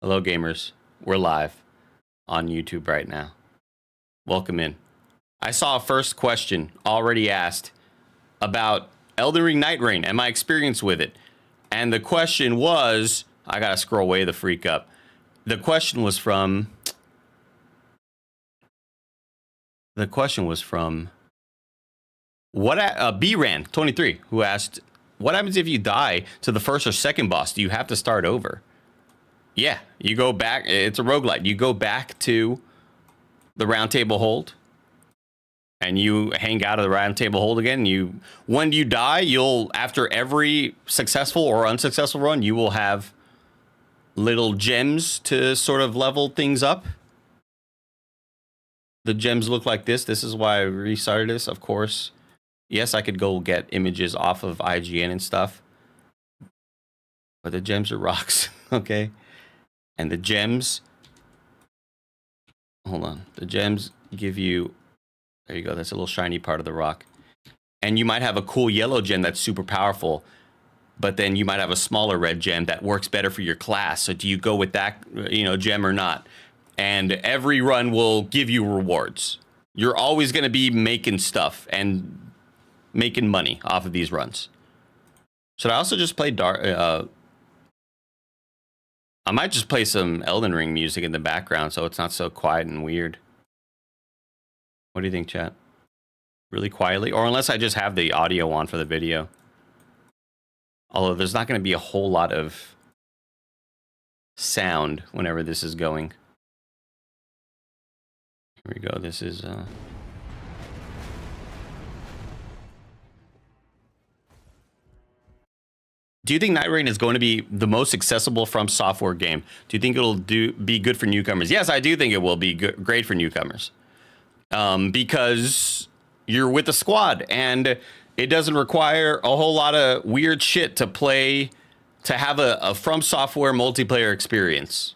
Hello, gamers. We're live on YouTube right now. Welcome in. I saw a first question already asked about Elden Ring Nightreign and my experience with it. And the question was, I gotta scroll way the freak up. The question was from what B-Ran 23, who asked, what happens if you die to the first or second boss? Do you have to start over? Yeah, you go back. It's a roguelite. You go back to the round table hold and you hang out of the round table hold again. When you die, you'll, after every successful or unsuccessful run, you will have little gems to sort of level things up. The gems look like this. This is why I restarted this, of course. Yes, I could go get images off of IGN and stuff, but the gems are rocks, okay? And the gems, hold on, the gems give you, there you go, that's a little shiny part of the rock. And you might have a cool yellow gem that's super powerful, but then you might have a smaller red gem that works better for your class. So do you go with that, gem or not? And every run will give you rewards. You're always going to be making stuff and making money off of these runs. Should I also just play I might just play some Elden Ring music in the background so it's not so quiet and weird. What do you think, chat? Really quietly? Or unless I just have the audio on for the video. Although there's not going to be a whole lot of sound whenever this is going. Here we go. This is... Do you think Nitreign is going to be the most accessible From Software game? Do you think it'll be good for newcomers? Yes, I do think it will be great for newcomers. Because you're with a squad and it doesn't require a whole lot of weird shit to play, to have a From Software multiplayer experience.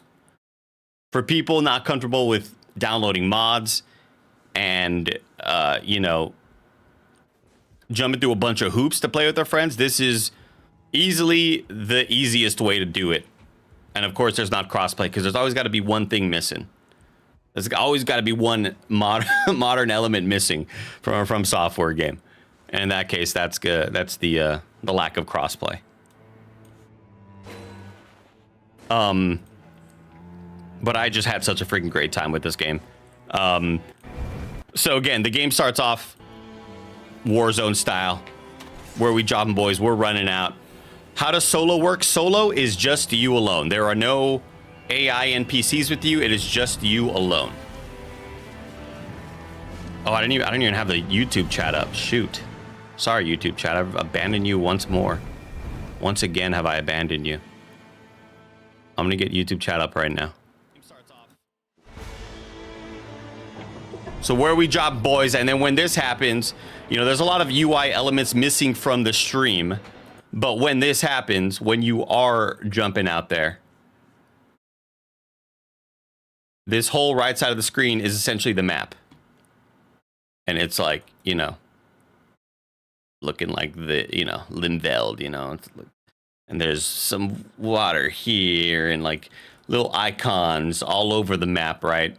For people not comfortable with downloading mods and, jumping through a bunch of hoops to play with their friends, this is easily the easiest way to do it. And of course, there's not crossplay because there's always got to be one thing missing. There's always got to be one modern element missing from a From Software game. And in that case, that's good. That's the lack of crossplay. But I just had such a freaking great time with this game. So again, the game starts off Warzone style, where we jobbing boys, we're running out. How does solo work? Solo is just you alone. There are no AI NPCs with you. It is just you alone. Oh, I didn't even have the YouTube chat up. Shoot. Sorry, YouTube chat. I've abandoned you once more. Once again have I abandoned you. I'm gonna get YouTube chat up right now. So where we job boys, and then when this happens, there's a lot of UI elements missing from the stream. But when this happens, when you are jumping out there, this whole right side of the screen is essentially the map. And it's like, looking like the, Linveld, and there's some water here and like little icons all over the map, right?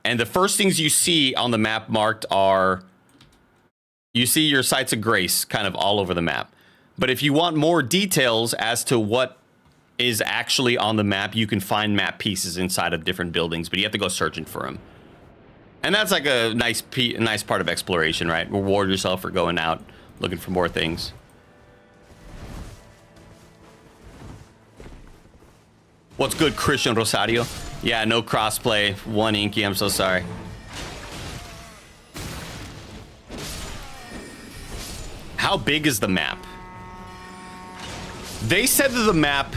And the first things you see on the map marked are, you see your sites of grace kind of all over the map. But if you want more details as to what is actually on the map, you can find map pieces inside of different buildings, but you have to go searching for them. And that's like a nice part of exploration, right? Reward yourself for going out, looking for more things. What's good, Christian Rosario? Yeah, no crossplay. One Inky, I'm so sorry. How big is the map? They said that the map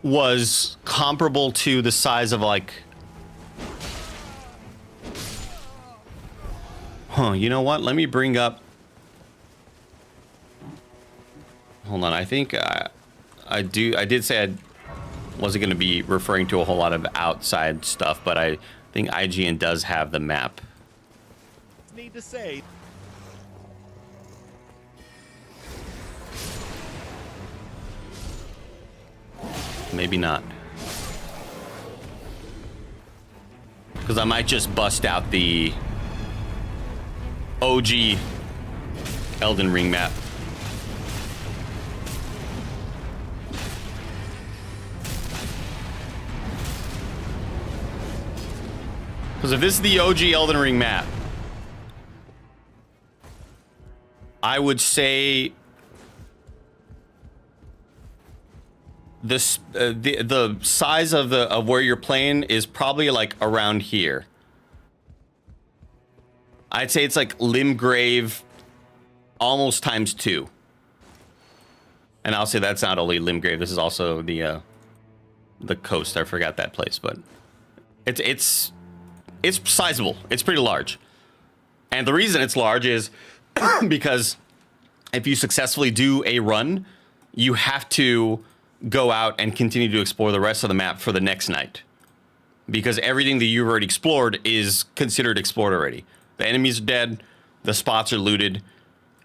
was comparable to the size of like... you know what? Let me bring up... Hold on, I think I did say I wasn't going to be referring to a whole lot of outside stuff, but I think IGN does have the map. Need to say... Maybe not. Because I might just bust out the OG Elden Ring map. Because if this is the OG Elden Ring map, I would say this the size of where you're playing is probably like around here. I'd say it's like Limgrave almost times 2. And I'll say that's not only Limgrave, this is also the coast. I forgot that place, but it's sizable. It's pretty large. And the reason it's large is because if you successfully do a run, you have to go out and continue to explore the rest of the map for the next night. Because everything that you've already explored is considered explored already. The enemies are dead. The spots are looted.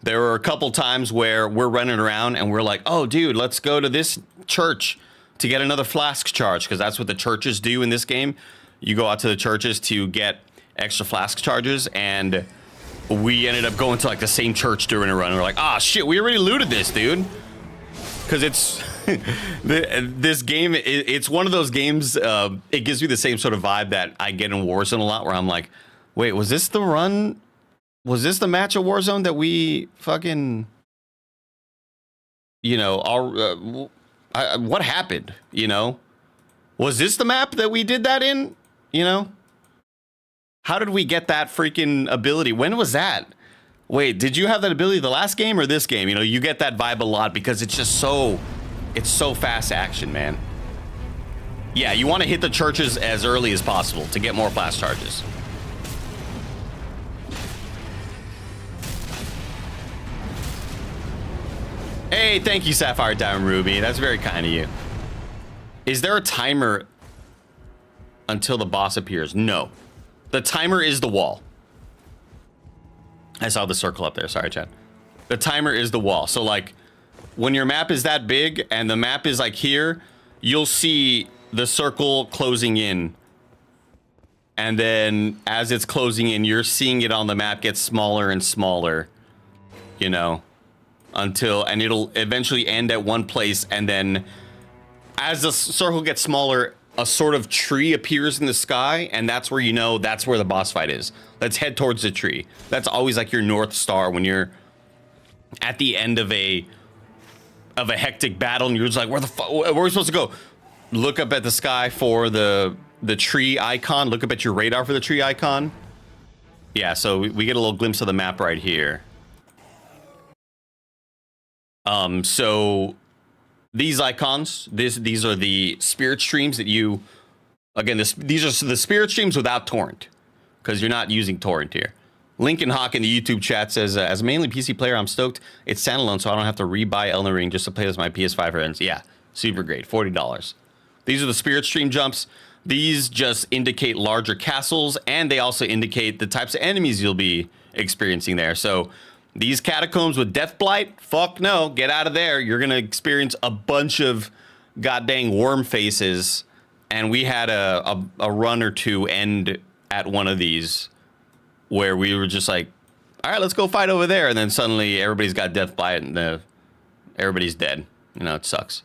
There were a couple times where we're running around and we're like, oh, dude, let's go to this church to get another flask charge. Because that's what the churches do in this game. You go out to the churches to get extra flask charges. And we ended up going to like the same church during a run. We're like, ah, shit, we already looted this, dude. Because it's this game, it's one of those games. It gives me the same sort of vibe that I get in Warzone a lot, where I'm like, wait, was this the run? Was this the match of Warzone that we fucking, you know, what happened? You know, was this the map that we did that in? You know, how did we get that freaking ability? When was that? Wait, did you have that ability the last game or this game? You know, you get that vibe a lot because it's just it's so fast action, man. Yeah, you want to hit the churches as early as possible to get more flash charges. Hey, thank you, Sapphire Diamond Ruby. That's very kind of you. Is there a timer until the boss appears? No. The timer is the wall. I saw the circle up there. Sorry, Chad. The timer is the wall. So, like, when your map is that big and the map is, like, here, you'll see the circle closing in. And then as it's closing in, you're seeing it on the map get smaller and smaller, you know, and it'll eventually end at one place. And then as the circle gets smaller, a sort of tree appears in the sky, and that's where you know that's where the boss fight is. Let's head towards the tree. That's always like your North Star when you're at the end of a hectic battle, and you're just like, where are we supposed to go? Look up at the sky for the tree icon. Look up at your radar for the tree icon. Yeah, so we get a little glimpse of the map right here. So these icons, these are the spirit streams that you, again, these are the spirit streams without torrent, because you're not using torrent here. Lincoln Hawk in the YouTube chat says, as a mainly PC player, I'm stoked it's standalone, so I don't have to rebuy Elden Ring just to play as my PS5 friends. Yeah, super great, $40. These are the spirit stream jumps. These just indicate larger castles, and they also indicate the types of enemies you'll be experiencing there. So these catacombs with Death Blight, fuck no, get out of there. You're going to experience a bunch of goddamn worm faces. And we had a run or two end at one of these where we were just like, all right, let's go fight over there. And then suddenly everybody's got Death Blight and everybody's dead. You know, it sucks.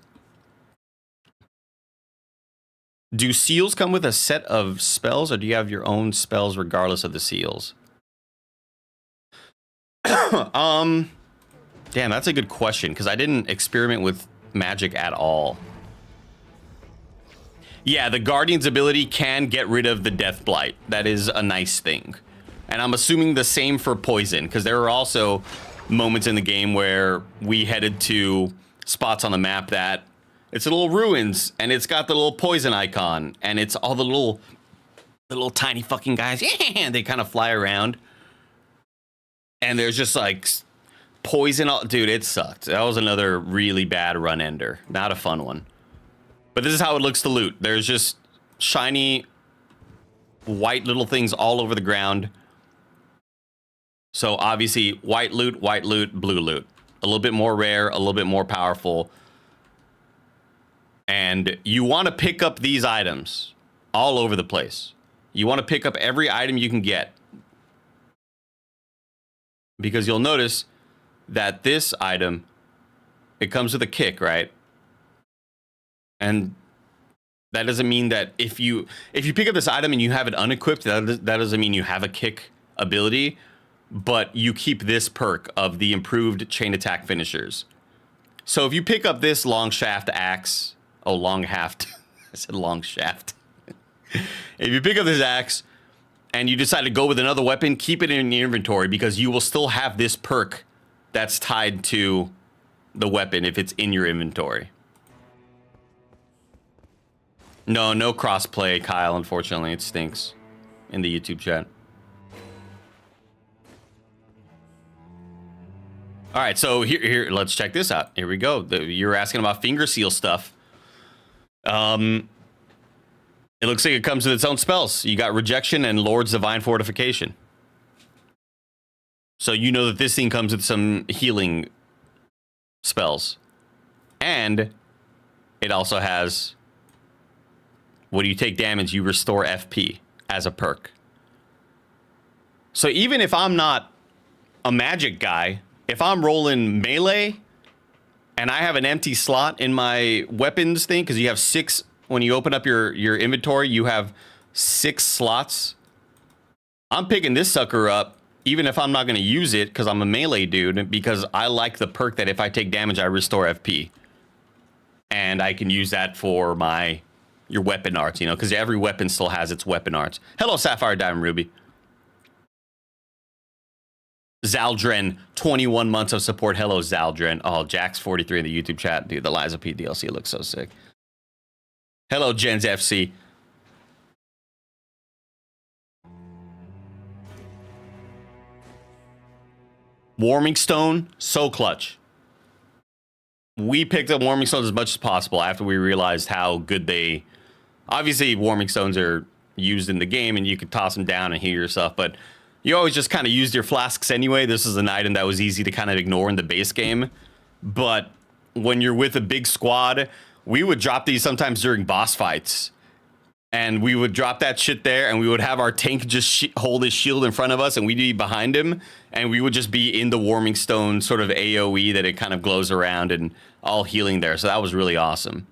Do seals come with a set of spells, or do you have your own spells regardless of the seals? Damn, that's a good question, because I didn't experiment with magic at all. Yeah, the Guardian's ability can get rid of the Death Blight. That is a nice thing. And I'm assuming the same for poison, because there are also moments in the game where we headed to spots on the map that it's a little ruins, and it's got the little poison icon, and it's all the little tiny fucking guys. Yeah, they kind of fly around. And there's just like poison. Dude, it sucked. That was another really bad run ender. Not a fun one. But this is how it looks to loot. There's just shiny white little things all over the ground. So obviously white loot, blue loot. A little bit more rare, a little bit more powerful. And you want to pick up these items all over the place. You want to pick up every item you can get. Because you'll notice that this item, it comes with a kick, right? And that doesn't mean that if you pick up this item and you have it unequipped, that doesn't mean you have a kick ability, but you keep this perk of the improved chain attack finishers. So if you pick up this long shaft axe, long haft, I said long shaft. If you pick up this axe and you decide to go with another weapon, keep it in your inventory because you will still have this perk that's tied to the weapon if it's in your inventory. No crossplay, Kyle, unfortunately. It stinks in the YouTube chat. All right, so here, let's check this out. Here we go. You're asking about finger seal stuff. It looks like it comes with its own spells. You got Rejection and Lord's Divine Fortification. So you know that this thing comes with some healing spells. And it also has, when you take damage, you restore FP as a perk. So even if I'm not a magic guy, if I'm rolling melee and I have an empty slot in my weapons thing, because you have 6, when you open up your inventory, you have 6 slots. I'm picking this sucker up, even if I'm not going to use it, because I'm a melee dude, because I like the perk that if I take damage, I restore FP. And I can use that for your weapon arts, you know, because every weapon still has its weapon arts. Hello, Sapphire Diamond Ruby. Zaldren, 21 months of support. Hello, Zaldren. Oh, Jax43 in the YouTube chat. Dude, the Liza P DLC looks so sick. Hello, Jens FC. Warming Stone, so clutch. We picked up Warming Stones as much as possible after we realized how good they... Obviously, Warming Stones are used in the game, and you can toss them down and heal yourself, but you always just kind of used your flasks anyway. This is an item that was easy to kind of ignore in the base game. But when you're with a big squad, we would drop these sometimes during boss fights. And we would drop that shit there, and we would have our tank just hold his shield in front of us, and we'd be behind him, and we would just be in the Warming Stone sort of AoE that it kind of glows around and all healing there. So that was really awesome.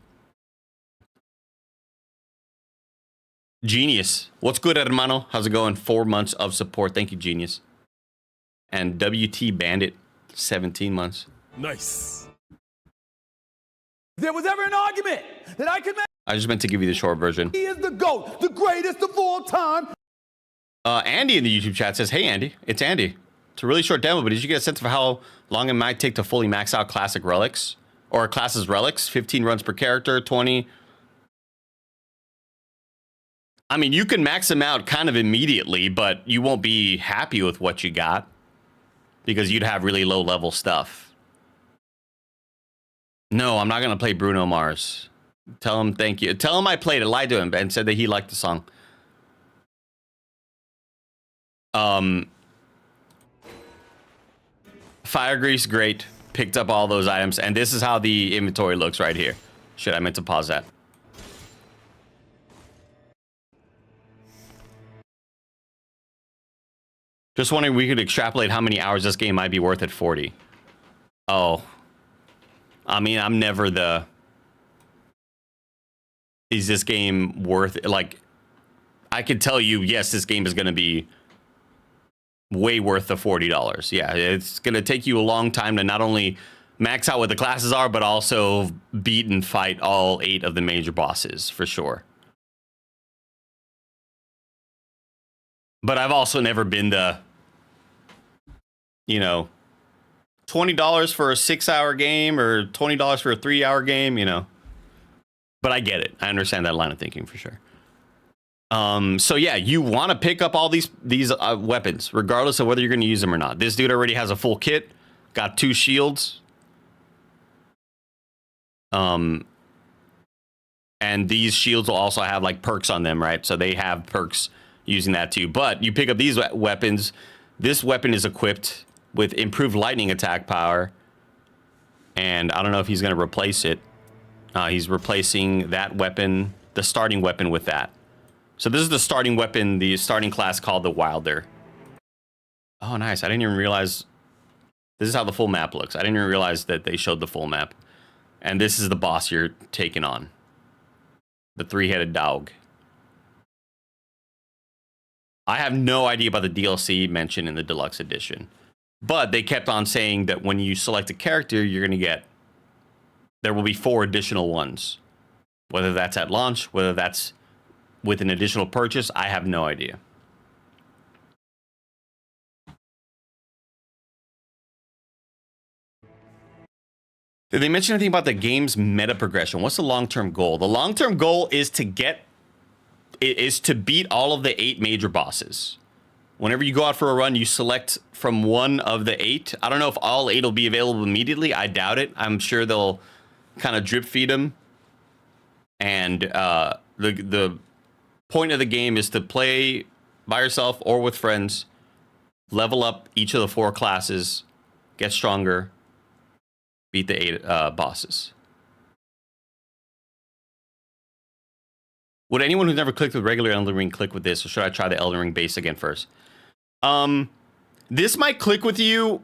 Genius. What's good, hermano? How's it going? 4 months of support. Thank you, Genius. And WT Bandit, 17 months. Nice. If there was ever an argument that I could make, I just meant to give you the short version. he is the GOAT, the greatest of all time. Andy in the YouTube chat says, hey, Andy, it's Andy. It's a really short demo, but did you get a sense of how long it might take to fully max out classic relics? Or classes relics? 15 runs per character, 20... I mean, you can max them out kind of immediately, but you won't be happy with what you got because you'd have really low level stuff. No, I'm not going to play Bruno Mars. Tell him thank you. Tell him I played it, lied to him, and said that he liked the song. Fire Grease, great. Picked up all those items, and this is how the inventory looks right here. Shit, I meant to pause that. Just wondering if we could extrapolate how many hours this game might be worth at 40. Oh. I mean, I'm never the... Is this game worth... Like, I could tell you, yes, this game is going to be way worth the $40. Yeah, it's going to take you a long time to not only max out what the classes are, but also beat and fight all 8 of the major bosses, for sure. But I've also never been the, you know, $20 for a 6-hour game or $20 for a 3-hour game, you know. But I get it. I understand that line of thinking for sure. So yeah, you want to pick up all these weapons, regardless of whether you're going to use them or not. This dude already has a full kit, got 2 shields. And these shields will also have like perks on them, right? So they have perks using that too. But you pick up these weapons. This weapon is equipped with improved lightning attack power. And I don't know if he's going to replace it. He's replacing that weapon, the starting weapon, with that. So this is the starting weapon, the starting class called the Wilder. Oh, nice. I didn't even realize this is how the full map looks. I didn't even realize that they showed the full map. And this is the boss you're taking on. The three-headed dog. I have no idea about the DLC mentioned in the deluxe edition. But they kept on saying that when you select a character, you're going to get... There will be 4 additional ones. Whether that's at launch, whether that's with an additional purchase, I have no idea. Did they mention anything about the game's meta progression? What's the long-term goal? The long-term goal is to beat all of the 8 major bosses. Whenever you go out for a run, you select from one of the 8. I don't know if all 8 will be available immediately. I doubt it. I'm sure they'll kind of drip feed them. And the point of the game is to play by yourself or with friends, level up each of the 4 classes, get stronger, beat the 8 bosses. Would anyone who's never clicked with regular Elden Ring click with this, or should I try the Elden Ring base again first? This might click with you.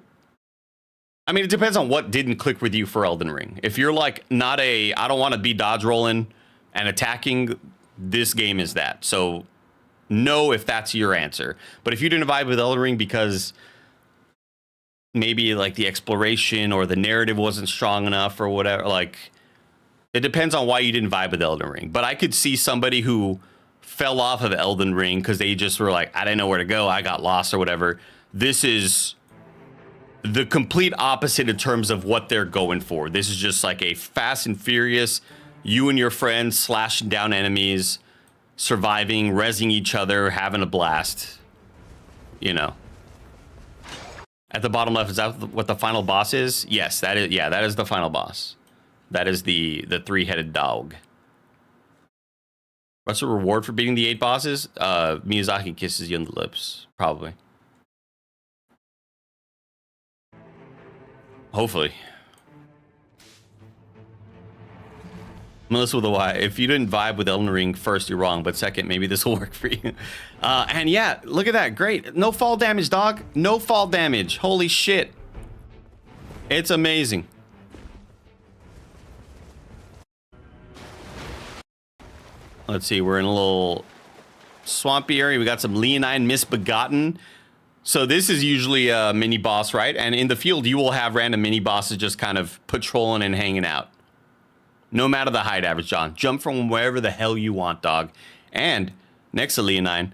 I mean, it depends on what didn't click with you for Elden Ring. If you're like I don't want to be dodge rolling and attacking, this game is that. So no, if that's your answer. But if you didn't vibe with Elden Ring because maybe like the exploration or the narrative wasn't strong enough or whatever, like it depends on why you didn't vibe with Elden Ring. But I could see somebody who fell off of Elden Ring because they just were like, I didn't know where to go, I got lost or whatever. This is the complete opposite in terms of what they're going for. This is just like a fast and furious, you and your friends slashing down enemies, surviving, rezzing each other, having a blast. You know. At the bottom left, is that what the final boss is? Yes, that is. Yeah, that is the final boss. That is the three-headed dog. What's the reward for beating the 8 bosses? Miyazaki kisses you on the lips, probably. Hopefully. Melissa with a Y. If you didn't vibe with Elden Ring first, you're wrong. But second, maybe this will work for you. And yeah, look at that. Great. No fall damage, dog. No fall damage. Holy shit. It's amazing. Let's see. We're in a little swampy area. We got some Leonine Misbegotten. So this is usually a mini boss, right? And in the field, you will have random mini bosses just kind of patrolling and hanging out. No matter the height average, John. Jump from wherever the hell you want, dog. And next to Leonine,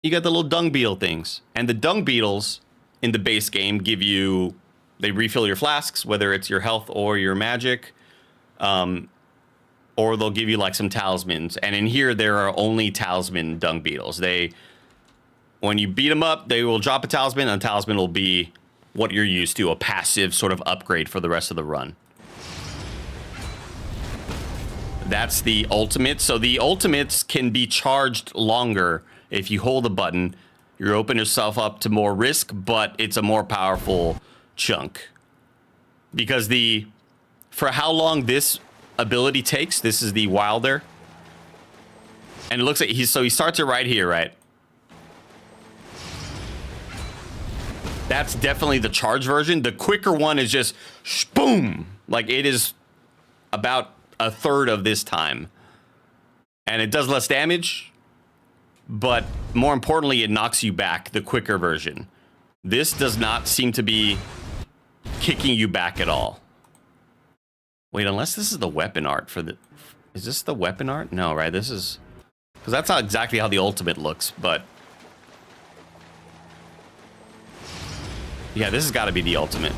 you got the little dung beetle things. And the dung beetles in the base game give you... They refill your flasks, whether it's your health or your magic. Or they'll give you like some talismans. And in here, there are only talisman dung beetles. When you beat them up, they will drop a talisman. And a talisman will be what you're used to, a passive sort of upgrade for the rest of the run. That's the ultimate. So the ultimates can be charged longer if you hold a button. You open yourself up to more risk, but it's a more powerful chunk. Because for how long this ability takes, this is the Wilder. And it looks like he starts it right here, right? That's definitely the charge version. The quicker one is just boom. Like it is about a third of this time. And it does less damage, but more importantly, it knocks you back, the quicker version. This does not seem to be kicking you back at all. Wait, unless this is the weapon art for the... Is this the weapon art? No, right? This is... Because that's not exactly how the ultimate looks, but... Yeah, this has got to be the ultimate.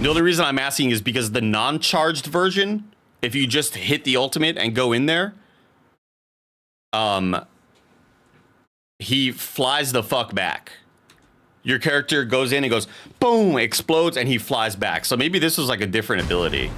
The only reason I'm asking is because the non-charged version, if you just hit the ultimate and go in there, he flies the fuck back. Your character goes in and goes, boom, explodes, and he flies back. So maybe this was like a different ability.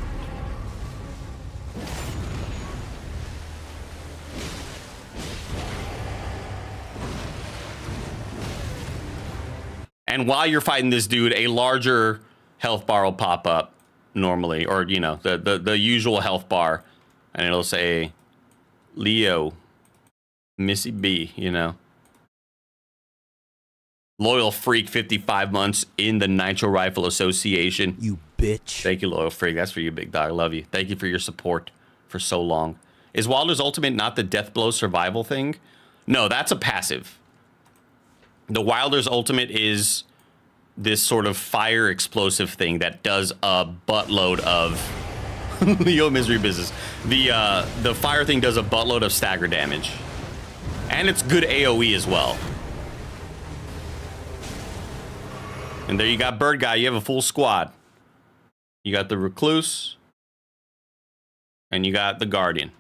And while you're fighting this dude, a larger health bar will pop up normally, or, you know, the usual health bar, and it'll say Leo. Missy B, you know. Loyal Freak, 55 months in the Nitro Rifle Association. You bitch. Thank you, Loyal Freak. That's for you, big dog. I love you. Thank you for your support for so long. Is Wilder's ultimate not the death blow survival thing? No, that's a passive. The Wilder's ultimate is this sort of fire explosive thing that does a buttload of Leo Misery Business. The fire thing does a buttload of stagger damage. And it's good AoE as well. And there you got Bird Guy. You have a full squad. You got the Recluse. And you got the Guardian.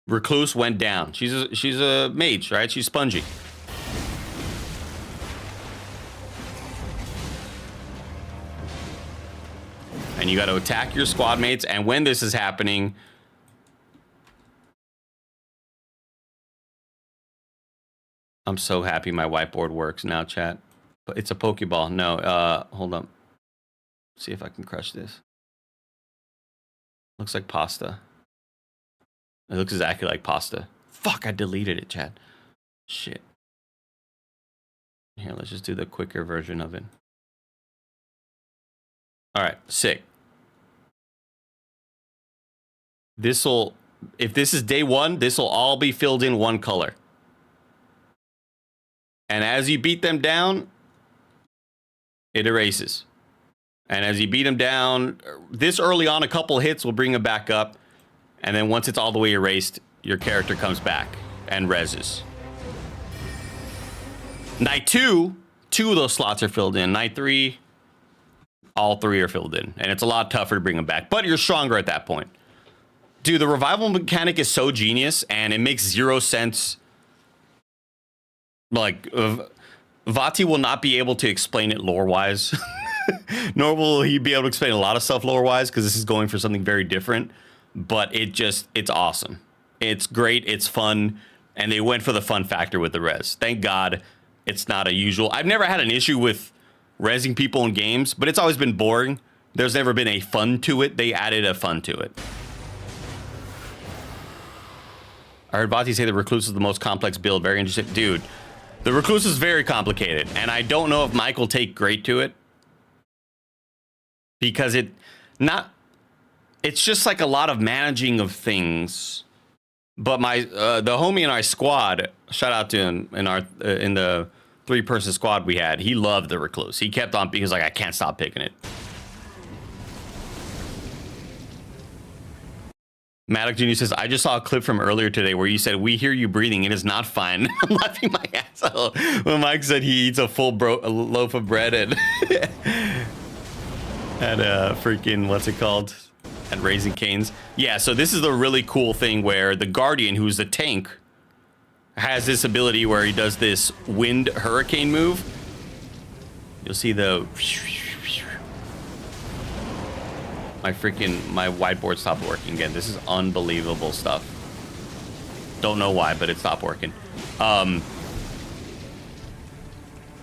Recluse went down. She's a mage, right? She's spongy. And you got to attack your squad mates. And when this is happening, I'm so happy my whiteboard works now, chat. But it's a Pokeball. No, hold up. See if I can crush this. Looks like pasta. It looks exactly like pasta. Fuck, I deleted it, chat. Shit. Here, let's just do the quicker version of it. All right, sick. This'll, if this is day one, this will all be filled in one color. And as you beat them down, it erases. And as you beat them down, this early on, a couple hits will bring them back up. And then once it's all the way erased, your character comes back and reses. Night 2, 2 of those slots are filled in. Night 3, all 3 are filled in. And it's a lot tougher to bring them back. But you're stronger at that point. Dude, the revival mechanic is so genius, and it makes 0 sense. Like, Vati will not be able to explain it lore-wise. Nor will he be able to explain a lot of stuff lore-wise, because this is going for something very different. But it's awesome. It's great, it's fun, and they went for the fun factor with the res. Thank God it's not a usual. I've never had an issue with resing people in games, but it's always been boring. There's never been a fun to it. They added a fun to it. I heard Vati say the Recluse is the most complex build. Very interesting. Dude, the Recluse is very complicated, and I don't know if Mike will take great to it. Because it's just like a lot of managing of things. But the homie in our squad, shout out to him in the 3-person squad we had, he loved the Recluse. He kept on, he was like, I can't stop picking it. Maddox Jr. says, I just saw a clip from earlier today where you said, we hear you breathing. It is not fine. I'm laughing my ass off when Mike said he eats a full loaf of bread and freaking, what's it called? And Raising Cane's. Yeah, so this is the really cool thing where the Guardian, who's the tank, has this ability where he does this wind hurricane move. You'll see the... My whiteboard stopped working again. This is unbelievable stuff. Don't know why, but it stopped working. But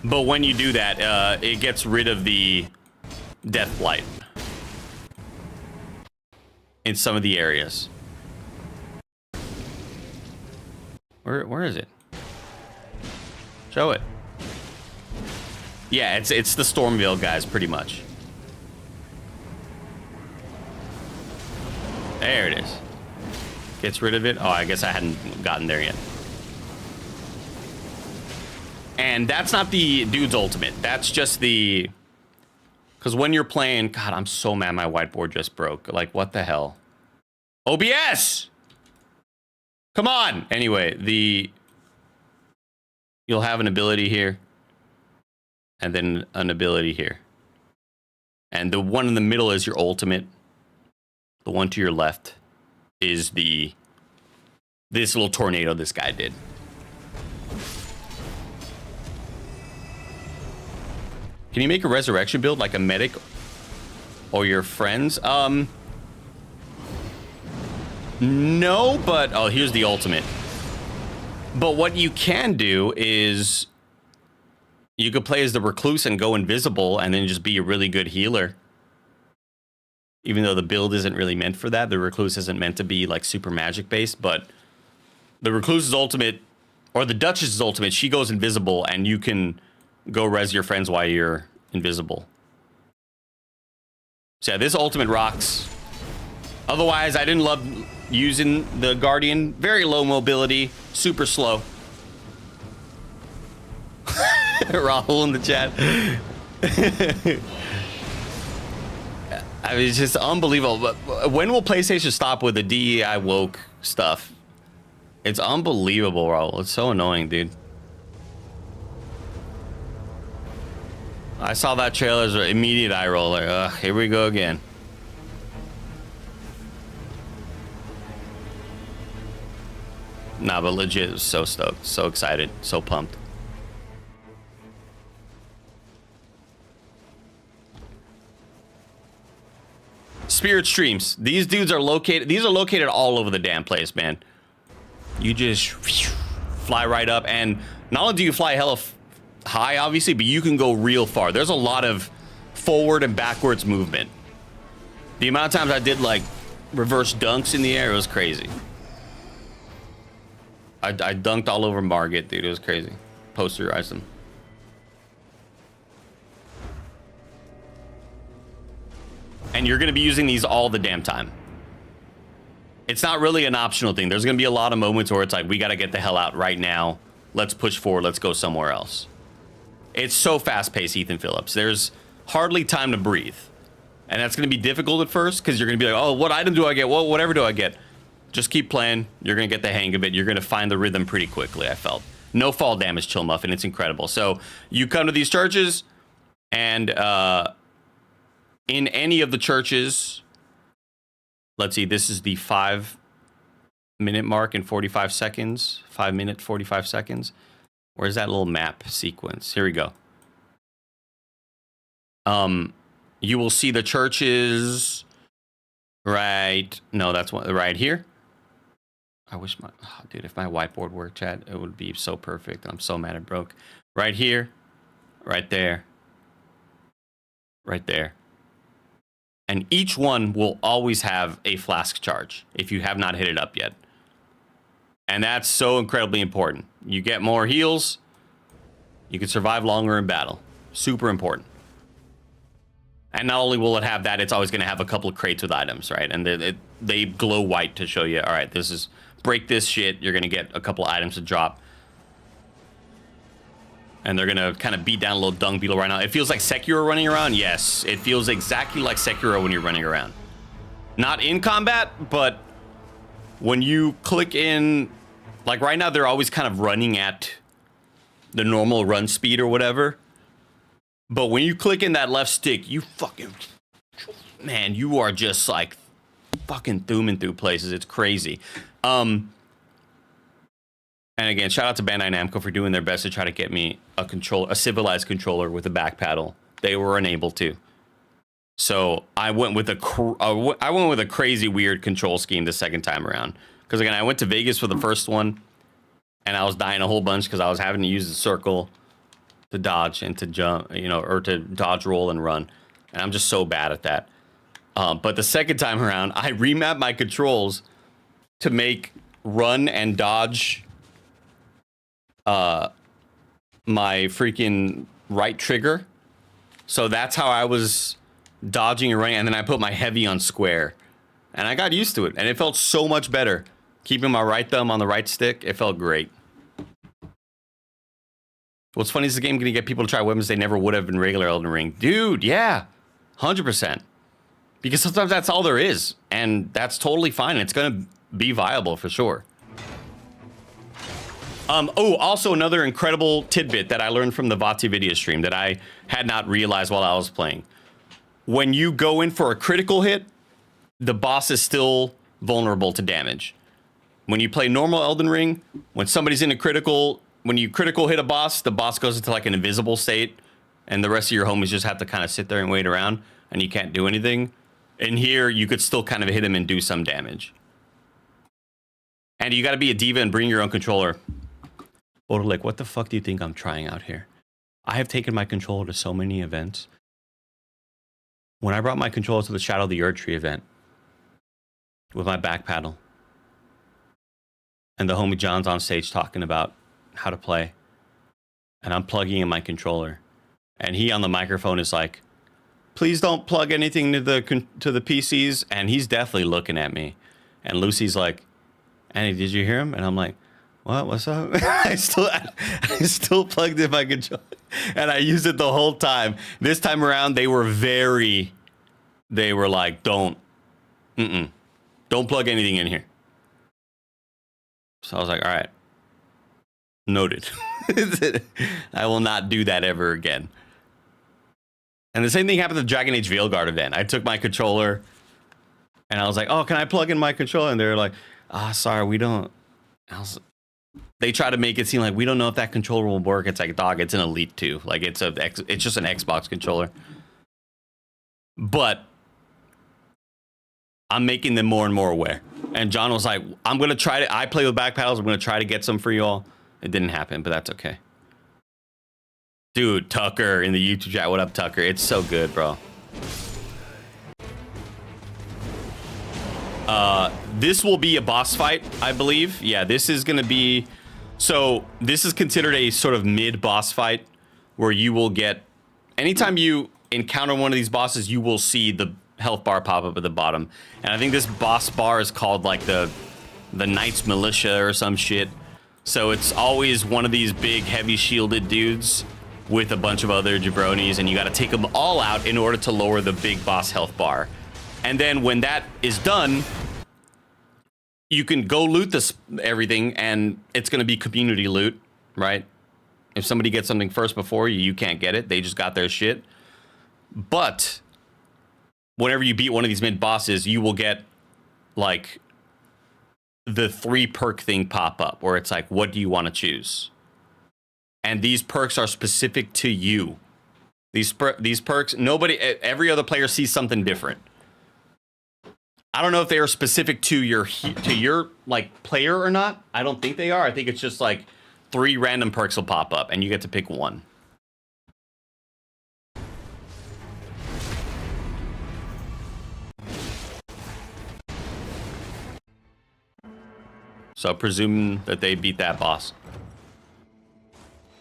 when you do that, it gets rid of the Death Blight in some of the areas. Where is it? Show it. Yeah, it's the Stormveil guys, pretty much. There it is. Gets rid of it. Oh, I guess I hadn't gotten there yet. And that's not the dude's ultimate. That's just the... Because when you're playing... God, I'm so mad my whiteboard just broke. Like, what the hell? OBS! Come on! Anyway, you'll have an ability here. And then an ability here. And the one in the middle is your ultimate. The one to your left is this little tornado this guy did. Can you make a resurrection build like a medic or your friends? No, but oh, here's the ultimate. But what you can do is you could play as the Recluse and go invisible and then just be a really good healer. even though the build isn't really meant for that. The Recluse isn't meant to be like super magic based, but the Recluse's ultimate, or the Duchess's ultimate, she goes invisible and you can go res your friends while you're invisible. So yeah, this ultimate rocks. Otherwise, I didn't love using the Guardian. Very low mobility, super slow. Rahul in the chat. I mean, it's just unbelievable. But when will PlayStation stop with the DEI woke stuff? It's unbelievable, Rahul. It's so annoying, dude. I saw that trailer's immediate eye roll. Like, ugh, here we go again. Nah, but legit, so stoked, so excited, so pumped. Spirit streams. These dudes are located. These are located all over the damn place, man. You just fly right up, and not only do you fly hella high, obviously, but you can go real far. There's a lot of forward and backwards movement. The amount of times I did like reverse dunks in the air, it was crazy. I dunked all over Margit, dude. It was crazy. Posterized them. And you're going to be using these all the damn time. It's not really an optional thing. There's going to be a lot of moments where it's like, we got to get the hell out right now. Let's push forward. Let's go somewhere else. It's so fast-paced, Ethan Phillips. There's hardly time to breathe. And that's going to be difficult at first because you're going to be like, oh, what item do I get? Well, whatever do I get? Just keep playing. You're going to get the hang of it. You're going to find the rhythm pretty quickly, I felt. No fall damage, Chill Muffin. It's incredible. So you come to these churches, and in any of the churches, let's see, this is the 5-minute mark in 45 seconds. 5-minute, 45 seconds. Where's that little map sequence? Here we go. You will see the churches right. No, that's one right here. I wish my dude, if my whiteboard worked, chat, it would be so perfect. I'm so mad it broke. Right here, right there, right there. And each one will always have a flask charge if you have not hit it up yet. And that's so incredibly important. You get more heals, you can survive longer in battle. Super important. And not only will it have that, it's always going to have a couple of crates with items, right? And they glow white to show you, all right, this is, break this shit, you're going to get a couple of items to drop. And they're going to kind of beat down a little dung beetle right now. It feels like Sekiro running around. Yes, it feels exactly like Sekiro when you're running around. Not in combat, but when you click in, like right now, they're always kind of running at the normal run speed or whatever. But when you click in that left stick, you fucking, man, you are just like fucking thumbing through places. It's crazy. And again, shout out to Bandai Namco for doing their best to try to get me a civilized controller with a back paddle. They were unable to. So I went with a crazy weird control scheme the second time around. Because again, I went to Vegas for the first one, and I was dying a whole bunch because I was having to use the circle to dodge and to jump, you know, or to dodge, roll, and run. And I'm just so bad at that. But the second time around, I remapped my controls to make run and dodge my freaking right trigger. So that's how I was dodging and running, and then I put my heavy on square. And I got used to it, and it felt so much better. Keeping my right thumb on the right stick, it felt great. What's funny is the game going to get people to try weapons they never would have in regular Elden Ring. Dude, yeah, 100%. Because sometimes that's all there is, and that's totally fine. It's going to be viable for sure. Oh, also another incredible tidbit that I learned from the Vati video stream that I had not realized while I was playing. When you go in for a critical hit, the boss is still vulnerable to damage. When you play normal Elden Ring, when somebody's in a critical, when you critical hit a boss, the boss goes into like an invisible state, and the rest of your homies just have to kind of sit there and wait around, and you can't do anything. And here, you could still kind of hit him and do some damage. And you got to be a diva and bring your own controller. Like, what the fuck do you think I'm trying out here? I have taken my controller to so many events. When I brought my controller to the Shadow of the Erdtree event with my back paddle, and the homie John's on stage talking about how to play, and I'm plugging in my controller, and he on the microphone is like, please don't plug anything to the PCs, and he's definitely looking at me. And Lucy's like, Annie, did you hear him? And I'm like, what? What's up? I still plugged in my controller, and I used it the whole time. This time around, they were like, don't plug anything in here. So I was like, all right, noted. I will not do that ever again. And the same thing happened at the Dragon Age Veilguard event. I took my controller, and I was like, oh, can I plug in my controller? And they're like, sorry, we don't. They try to make it seem like we don't know if that controller will work. It's like, dog, it's an Elite 2. Like, it's just an Xbox controller. But I'm making them more and more aware. And John was like, I'm going to try to, I play with back paddles. I'm going to try to get some for you all. It didn't happen, but that's okay. Dude, Tucker in the YouTube chat. What up, Tucker? It's so good, bro. This will be a boss fight, I believe. Yeah, this is going to be... So, this is considered a sort of mid-boss fight where you will get... Anytime you encounter one of these bosses, you will see the health bar pop up at the bottom. And I think this boss bar is called, like, the Knights Militia or some shit. So, it's always one of these big, heavy-shielded dudes with a bunch of other jabronis, and you got to take them all out in order to lower the big boss health bar. And then when that is done, you can go loot everything, and it's going to be community loot, right? If somebody gets something first before you, you can't get it. They just got their shit. But whenever you beat one of these mid bosses, you will get like the 3 perk thing pop up, where it's like, what do you want to choose? And these perks are specific to you. These perks, every other player sees something different. I don't know if they are specific to your like player or not. I don't think they are. I think it's just like 3 random perks will pop up, and you get to pick one. So I presume that they beat that boss.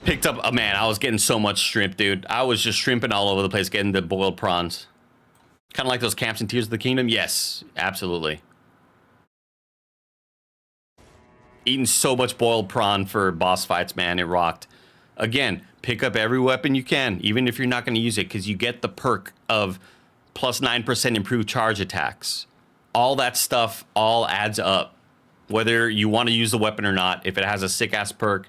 Picked up, oh man, I was getting so much shrimp, dude. I was just shrimping all over the place, getting the boiled prawns. Kind of like those camps in Tears of the Kingdom. Yes, absolutely. Eating so much boiled prawn for boss fights, man. It rocked. Again, pick up every weapon you can, even if you're not going to use it, because you get the perk of plus 9% improved charge attacks. All that stuff all adds up. Whether you want to use the weapon or not, if it has a sick-ass perk,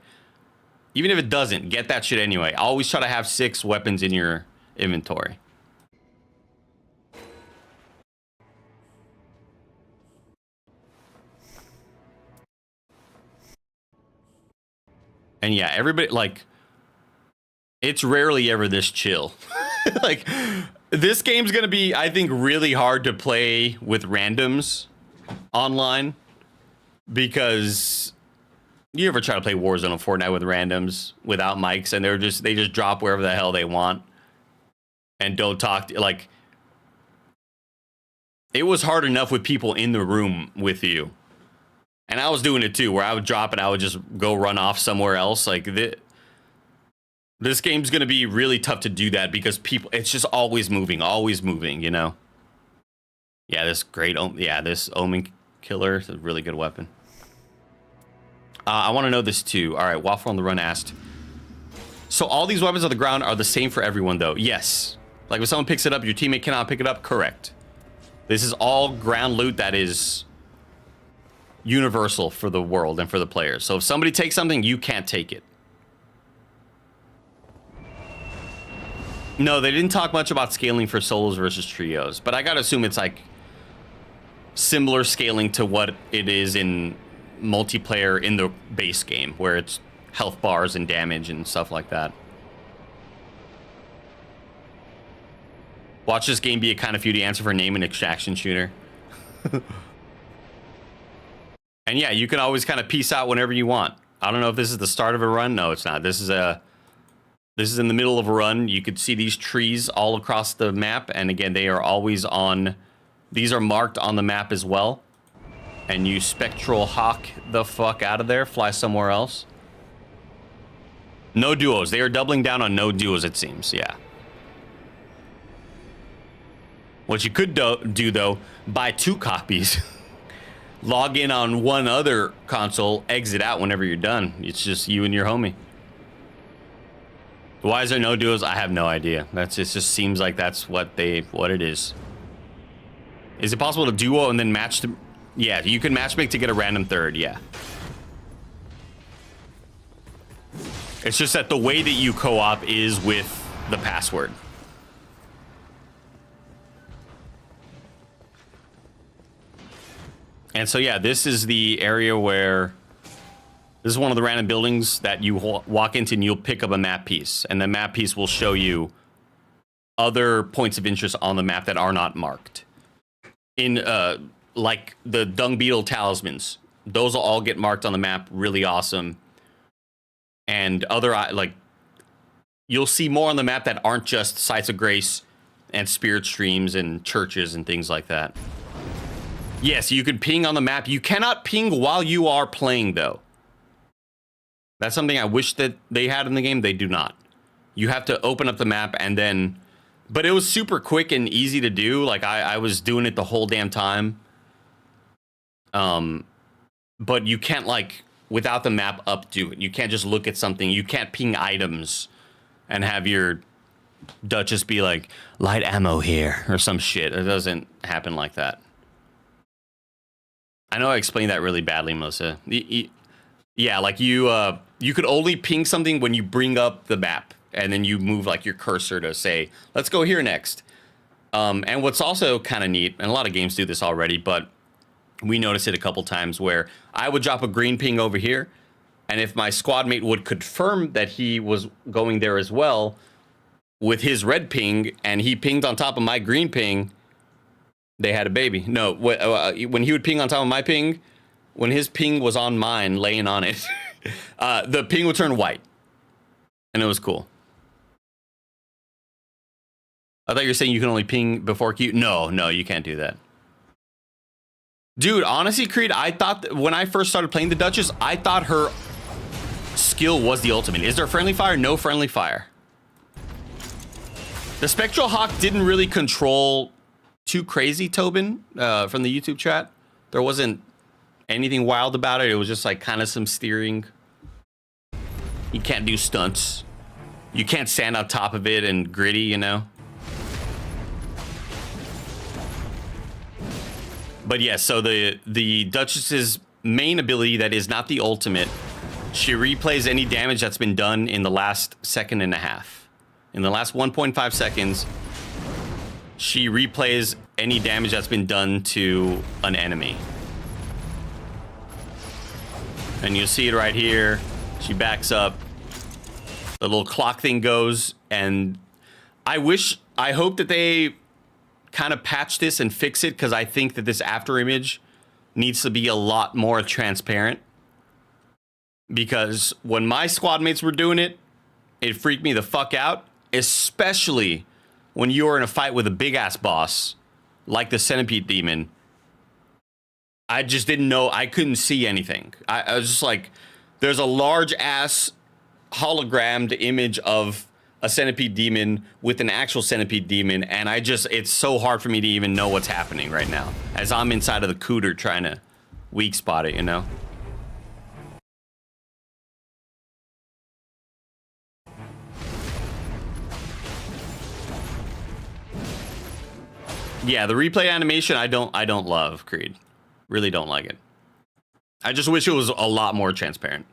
even if it doesn't, get that shit anyway. Always try to have 6 weapons in your inventory. And yeah, everybody, like, it's rarely ever this chill. Like, this game's gonna be, I think, really hard to play with randoms online, because you ever try to play Warzone or Fortnite with randoms without mics, and they just drop wherever the hell they want and don't talk to, like, it was hard enough with people in the room with you. And I was doing it too, where I would drop and I would just go run off somewhere else. Like, this game's going to be really tough to do that, because people, it's just always moving, you know? Yeah, this Omen Killer is a really good weapon. I want to know this too. All right, Waffle on the Run asked, so all these weapons on the ground are the same for everyone though? Yes. Like, if someone picks it up, your teammate cannot pick it up? Correct. This is all ground loot that is universal for the world and for the players. So if somebody takes something, you can't take it. No, they didn't talk much about scaling for solos versus trios, but I gotta assume it's like similar scaling to what it is in multiplayer in the base game, where it's health bars and damage and stuff like that. Watch this game be a kind of few to answer for name and extraction shooter. And yeah, you can always kind of peace out whenever you want. I don't know if this is the start of a run. No, it's not. This is This is in the middle of a run. You could see these trees all across the map. And again, they are always on... These are marked on the map as well. And you spectral hawk the fuck out of there. Fly somewhere else. No duos. They are doubling down on no duos, it seems. Yeah. What you could do, though, buy 2 copies. Log in on one other console. Exit out whenever you're done. It's just you and your homie. Why is there no duos? I have no idea. It just seems like that's what it is. Is it possible to duo and then match them? Yeah, you can matchmake to get a random third, yeah. It's just that the way that you co-op is with the password. And so, yeah, this is the area where... This is one of the random buildings that you walk into and you'll pick up a map piece. And the map piece will show you other points of interest on the map that are not marked. In, like, the dung beetle talismans. Those will all get marked on the map. Really awesome. And other, like... You'll see more on the map that aren't just sites of grace and spirit streams and churches and things like that. Yes, you can ping on the map. You cannot ping while you are playing, though. That's something I wish that they had in the game. They do not. You have to open up the map and then... But it was super quick and easy to do. Like, I was doing it the whole damn time. But you can't, like, without the map up, do it. You can't just look at something. You can't ping items and have your Duchess be like, light ammo here, or some shit. It doesn't happen like that. I know I explained that really badly, Melissa. Yeah, like you could only ping something when you bring up the map, and then you move like your cursor to say, let's go here next. And what's also kind of neat, and a lot of games do this already, but we noticed it a couple times where I would drop a green ping over here, and if my squad mate would confirm that he was going there as well with his red ping, and he pinged on top of my green ping, they had a baby. No, when he would ping on top of my ping, when his ping was on mine, laying on it, the ping would turn white. And it was cool. I thought you were saying you can only ping before Q. No, you can't do that. Dude, honestly, Creed, I thought that when I first started playing the Duchess, I thought her skill was the ultimate. Is there friendly fire? No friendly fire. The Spectral Hawk didn't really control too crazy, Tobin, from the YouTube chat. There wasn't anything wild about it. It was just like kind of some steering. You can't do stunts. You can't stand on top of it and gritty, you know. But yeah, so the Duchess's main ability that is not the ultimate, she replays any damage that's been done in the last second and a half. In the last 1.5 seconds, she replays any damage that's been done to an enemy. And you'll see it right here. She backs up. The little clock thing goes. And I hope that they kind of patch this and fix it, because I think that this after image needs to be a lot more transparent. Because when my squad mates were doing it, it freaked me the fuck out. Especially when you were in a fight with a big ass boss like the Centipede Demon. I just didn't know. I couldn't see anything. I was just like, there's a large ass hologrammed image of a Centipede Demon with an actual Centipede Demon, and it's so hard for me to even know what's happening right now as I'm inside of the cooter trying to weak spot it, you know? Yeah, the replay animation I don't love, Creed. Really don't like it. I just wish it was a lot more transparent.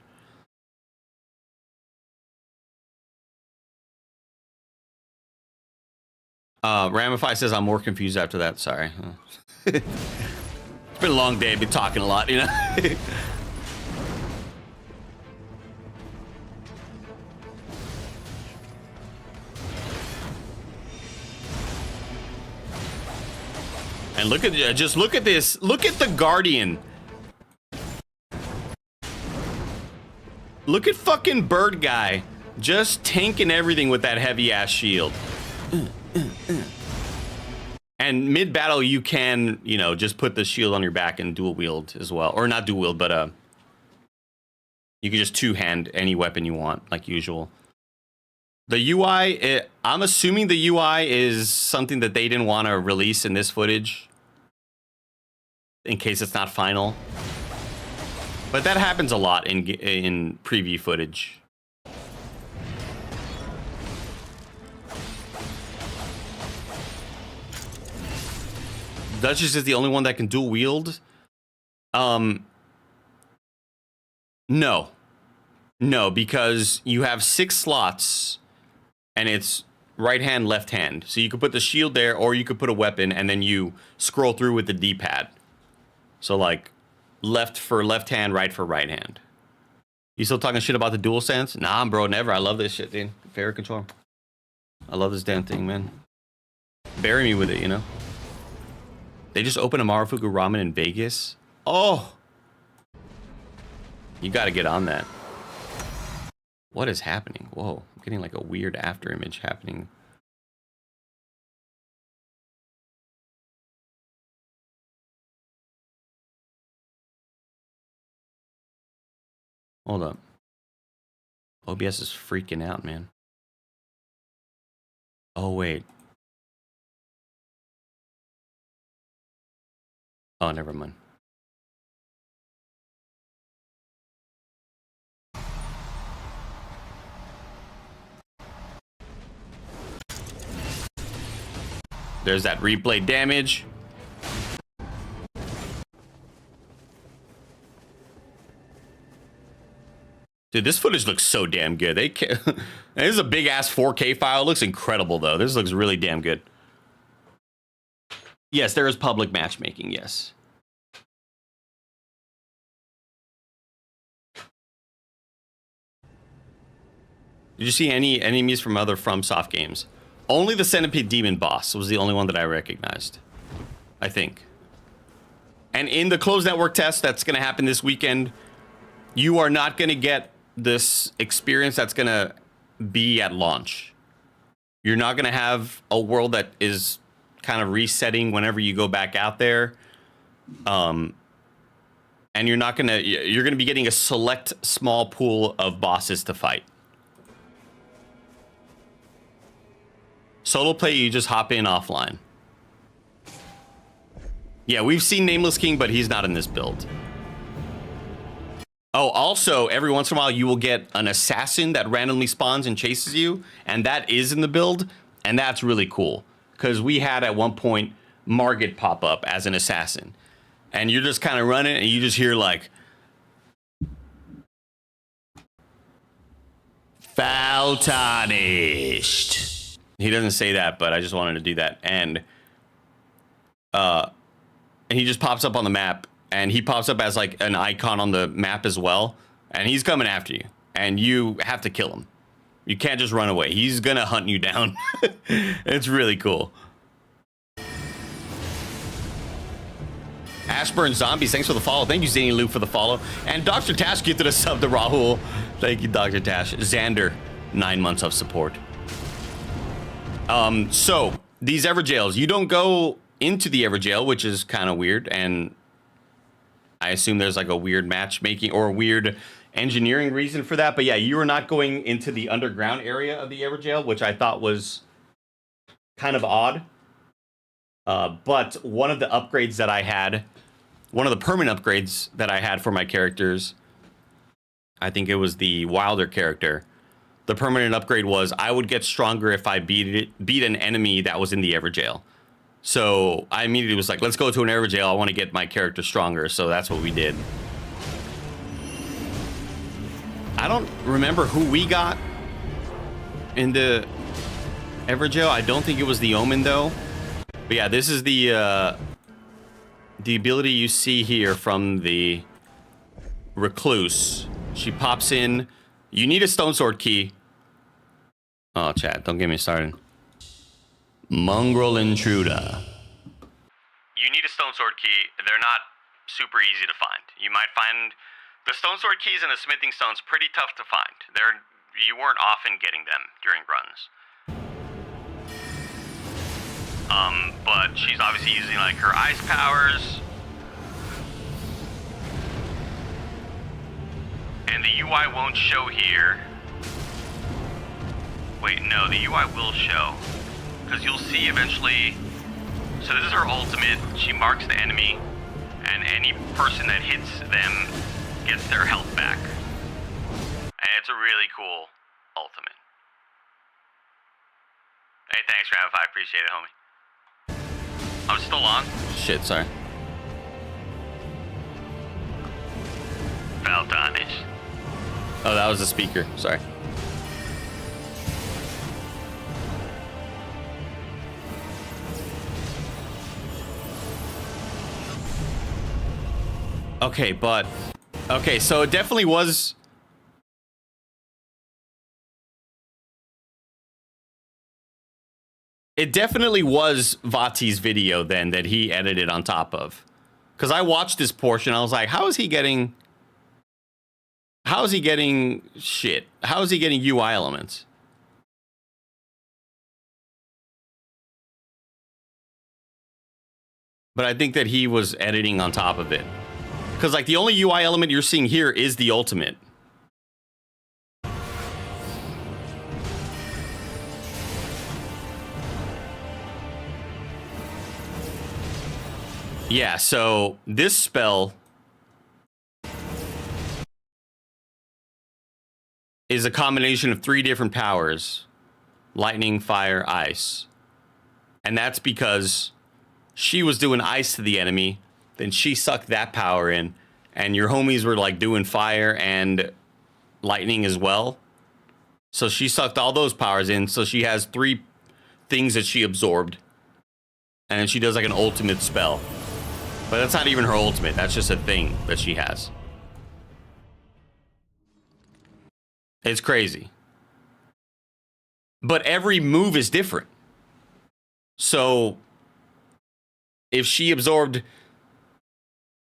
Ramify says I'm more confused after that. Sorry. It's been a long day. I've been talking a lot, you know? And look at this. Look at the Guardian. Look at fucking Bird Guy Just tanking everything with that heavy ass shield. And mid battle, you can, you know, just put the shield on your back and dual wield as well, or not dual wield, but you can just two hand any weapon you want, like usual. The UI, I'm assuming the UI is something that they didn't want to release in this footage, in case it's not final. But that happens a lot in preview footage. Duchess is the only one that can dual wield. No, because you have 6 slots, and it's right hand, left hand. So you could put the shield there, or you could put a weapon, and then you scroll through with the D-pad. So like, left for left hand, right for right hand. You still talking shit about the DualSense? Nah, bro, never. I love this shit, dude. Fair control. I love this damn thing, man. Bury me with it, you know? They just opened a Marufuku Ramen in Vegas. Oh! You gotta get on that. What is happening? Whoa, I'm getting like a weird after image happening. Hold up. OBS is freaking out, man. Oh, wait. Oh, never mind. There's that replay damage. Dude, this footage looks so damn good. This is a big ass 4K file. It looks incredible though. This looks really damn good. Yes, there is public matchmaking, yes. Did you see any enemies from other FromSoft games? Only the Centipede Demon boss was the only one that I recognized, I think. And in the closed network test that's going to happen this weekend, you are not going to get this experience that's going to be at launch. You're not going to have a world that is kind of resetting whenever you go back out there. And you're going to be getting a select small pool of bosses to fight. Solo play, you just hop in offline. Yeah, we've seen Nameless King, but he's not in this build. Oh, also, every once in a while, you will get an assassin that randomly spawns and chases you, and that is in the build, and that's really cool. Because we had, at one point, Margit pop up as an assassin. And you're just kind of running, and you just hear, like... Foul tarnished. He doesn't say that, but I just wanted to do that. And he just pops up on the map, and he pops up as like an icon on the map as well. And he's coming after you, and you have to kill him. You can't just run away. He's gonna hunt you down. It's really cool. Ashburn Zombies, thanks for the follow. Thank you, Zany Luke, for the follow. And Dr. Tash gifted a sub to Rahul. Thank you, Dr. Tash. Xander, 9 months of support. So these Everjails, you don't go into the Everjail, which is kind of weird, and I assume there's like a weird matchmaking or a weird engineering reason for that. But yeah, you are not going into the underground area of the Everjail, which I thought was kind of odd. But one of the upgrades that I had, one of the permanent upgrades that I had for my characters, I think it was the Wilder character. The permanent upgrade was I would get stronger if I beat an enemy that was in the Everjail. So I immediately was like, let's go to an Everjail. I want to get my character stronger. So that's what we did. I don't remember who we got in the Everjail. I don't think it was the Omen though. But yeah, this is the ability you see here from the Recluse. She pops in. You need a Stone Sword key. Oh, chat, don't get me started. Mongrel Intruder. You need a Stone Sword key. They're not super easy to find. You might find the Stone Sword keys and the Smithing Stones pretty tough to find. They're you weren't often getting them during runs. But she's obviously using like her ice powers. And the UI won't show here. Wait, no, the UI will show. Because you'll see eventually. So this is her ultimate. She marks the enemy, and any person that hits them gets their health back. And it's a really cool ultimate. Hey, thanks, Ravify. Appreciate it, homie. I'm still on. Shit, sorry. Valtanish. Oh, that was the speaker. Sorry. Okay, but... Okay, so it definitely was... It definitely was Vati's video then that he edited on top of. Because I watched this portion, I was like, how is he getting... How is he getting shit? How is he getting UI elements? But I think that he was editing on top of it. Because, like, the only UI element you're seeing here is the ultimate. Yeah, so this spell is a combination of 3 different powers. Lightning, fire, ice. And that's because she was doing ice to the enemy, then she sucked that power in, and your homies were like doing fire and lightning as well. So she sucked all those powers in, so she has 3 things that she absorbed. And then she does like an ultimate spell. But that's not even her ultimate, that's just a thing that she has. It's crazy. But every move is different. So if she absorbed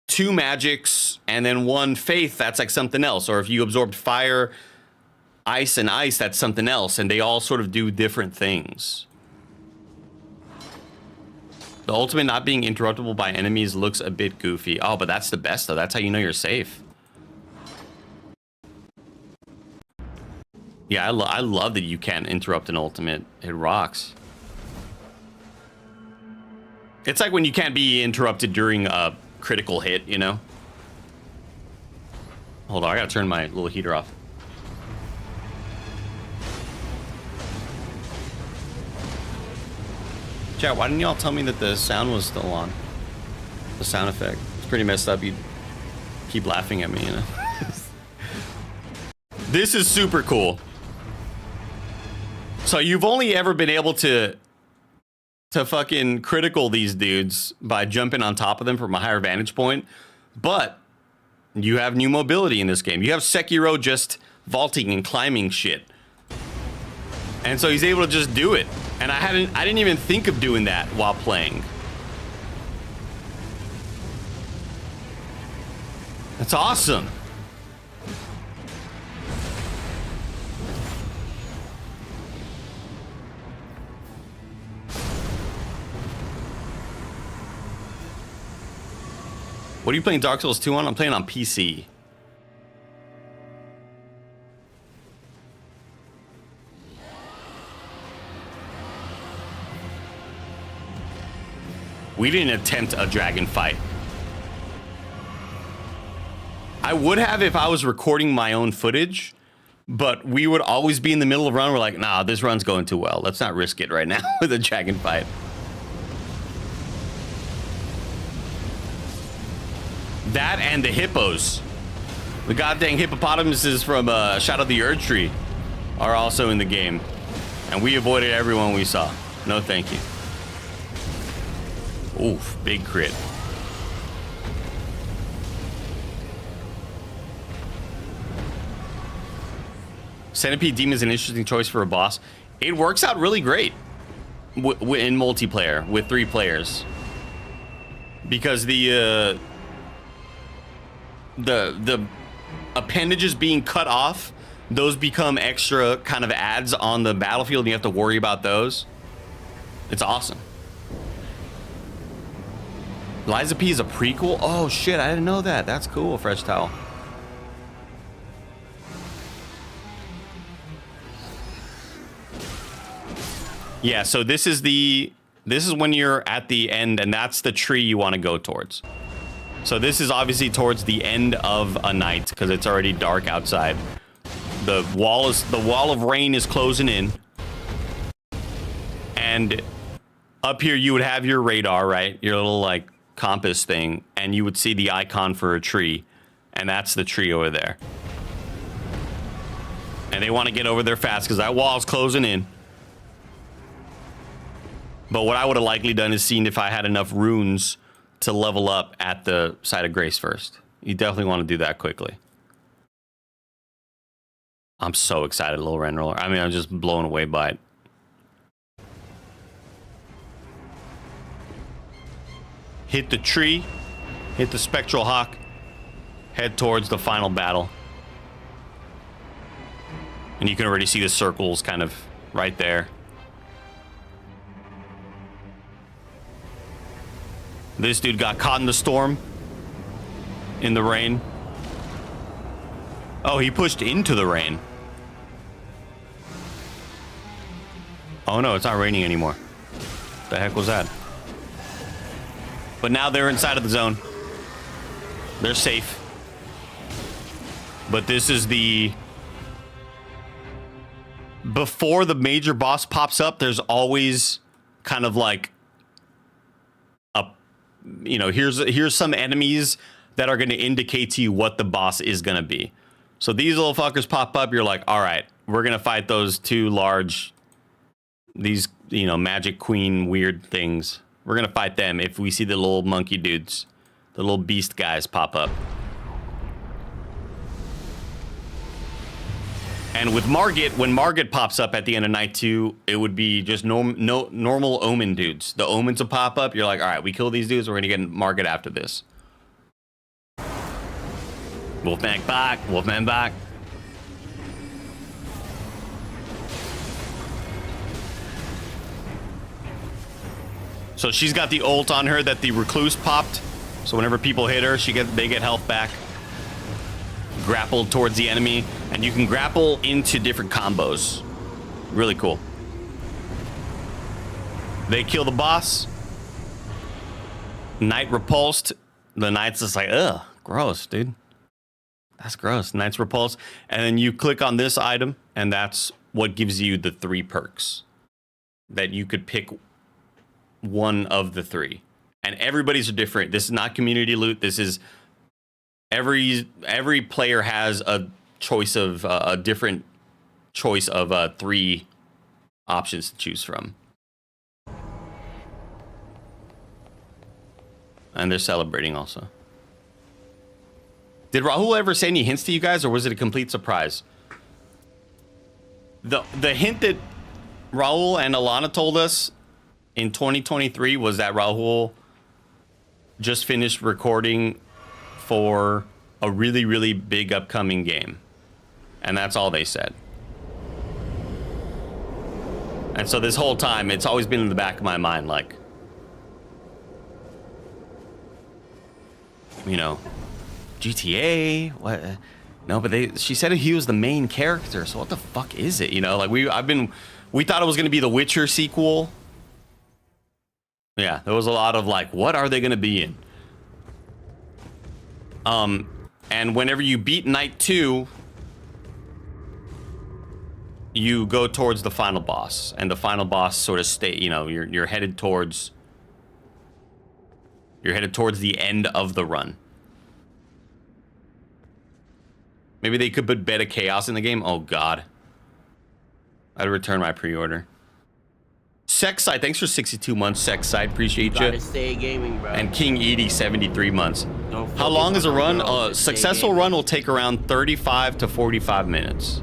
2 magics and then 1 faith, that's like something else. Or if you absorbed fire, ice, and ice, that's something else. And they all sort of do different things. The ultimate not being interruptible by enemies looks a bit goofy. Oh, but that's the best though. That's how you know you're safe. Yeah, I love that you can't interrupt an ultimate. It rocks. It's like when you can't be interrupted during a critical hit, you know? Hold on, I gotta turn my little heater off. Chat, why didn't y'all tell me that the sound was still on? The sound effect. It's pretty messed up. You keep laughing at me, you know? This is super cool. So you've only ever been able to fucking critical these dudes by jumping on top of them from a higher vantage point, but you have new mobility in this game. You have Sekiro just vaulting and climbing shit. And so he's able to just do it. And I didn't even think of doing that while playing. That's awesome. What are you playing Dark Souls 2 on? I'm playing on PC. We didn't attempt a dragon fight. I would have if I was recording my own footage, but we would always be in the middle of a run. We're like, nah, this run's going too well. Let's not risk it right now with a dragon fight. That and the hippos. The goddamn hippopotamuses from Shadow of the Erd Tree are also in the game. And we avoided everyone we saw. No thank you. Oof, big crit. Centipede Demon is an interesting choice for a boss. It works out really great in multiplayer with 3 players. Because the appendages being cut off those become extra kind of ads on the battlefield, and you have to worry about those. It's awesome. Liza P is a prequel? Oh shit, I didn't know that. That's cool, Fresh Towel. Yeah, so this is when you're at the end, and that's the tree you want to go towards. So this is obviously towards the end of a night because it's already dark outside. The wall of rain is closing in. And up here you would have your radar, right? Your little like compass thing, and you would see the icon for a tree, and that's the tree over there. And they want to get over there fast because that wall's closing in. But what I would have likely done is seen if I had enough runes to level up at the site of grace first. You definitely want to do that quickly. I'm so excited, little Ren Roller. I mean, I'm just blown away by it. Hit the tree, hit the Spectral Hawk, head towards the final battle. And you can already see the circles kind of right there. This dude got caught in the storm. In the rain. Oh, he pushed into the rain. Oh no, it's not raining anymore. The heck was that? But now they're inside of the zone. They're safe. But this is the... Before the major boss pops up, there's always kind of like... You know, here's some enemies that are going to indicate to you what the boss is going to be. So these little fuckers pop up. You're like, all right, we're going to fight those two large, these, you know, magic queen weird things. We're going to fight them if we see the little monkey dudes, the little beast guys pop up. And with Margit, when Margit pops up at the end of night 2, it would be just normal Omen dudes. The Omens will pop up. You're like, all right, we kill these dudes. We're going to get Margit after this. Wolfman back. Wolfman back. So she's got the ult on her that the Recluse popped. So whenever people hit her, they get health back. Grappled towards the enemy, and you can grapple into different combos. Really cool. They kill the boss. Knight repulsed. The Knight's just like, ugh, gross, dude. That's gross. Knight's repulsed. And then you click on this item, and that's what gives you the 3 perks. That you could pick one of the 3. And everybody's are different. This is not community loot. This is... Every player has a choice of a different choice of 3 options to choose from, and they're celebrating also. Did Rahul ever say any hints to you guys, or was it a complete surprise? The hint that Rahul and Alana told us in 2023 was that Rahul just finished recording for a really, really big upcoming game. And that's all they said. And so this whole time, it's always been in the back of my mind, like, you know, GTA, what? No, but she said he was the main character, so what the fuck is it? You know, like we thought it was gonna be the Witcher sequel. Yeah, there was a lot of like, what are they gonna be in? And whenever you beat night 2, you go towards the final boss, and the final boss sort of you know, you're headed towards the end of the run. Maybe they could put Beta Chaos in the game. Oh god, I'd return my pre-order. Sexside, thanks for 62 months, Sexside. Appreciate you. Gotta stay gaming, bro. And King Edie, 73 months. How long is a run? A successful run will take around 35 to 45 minutes.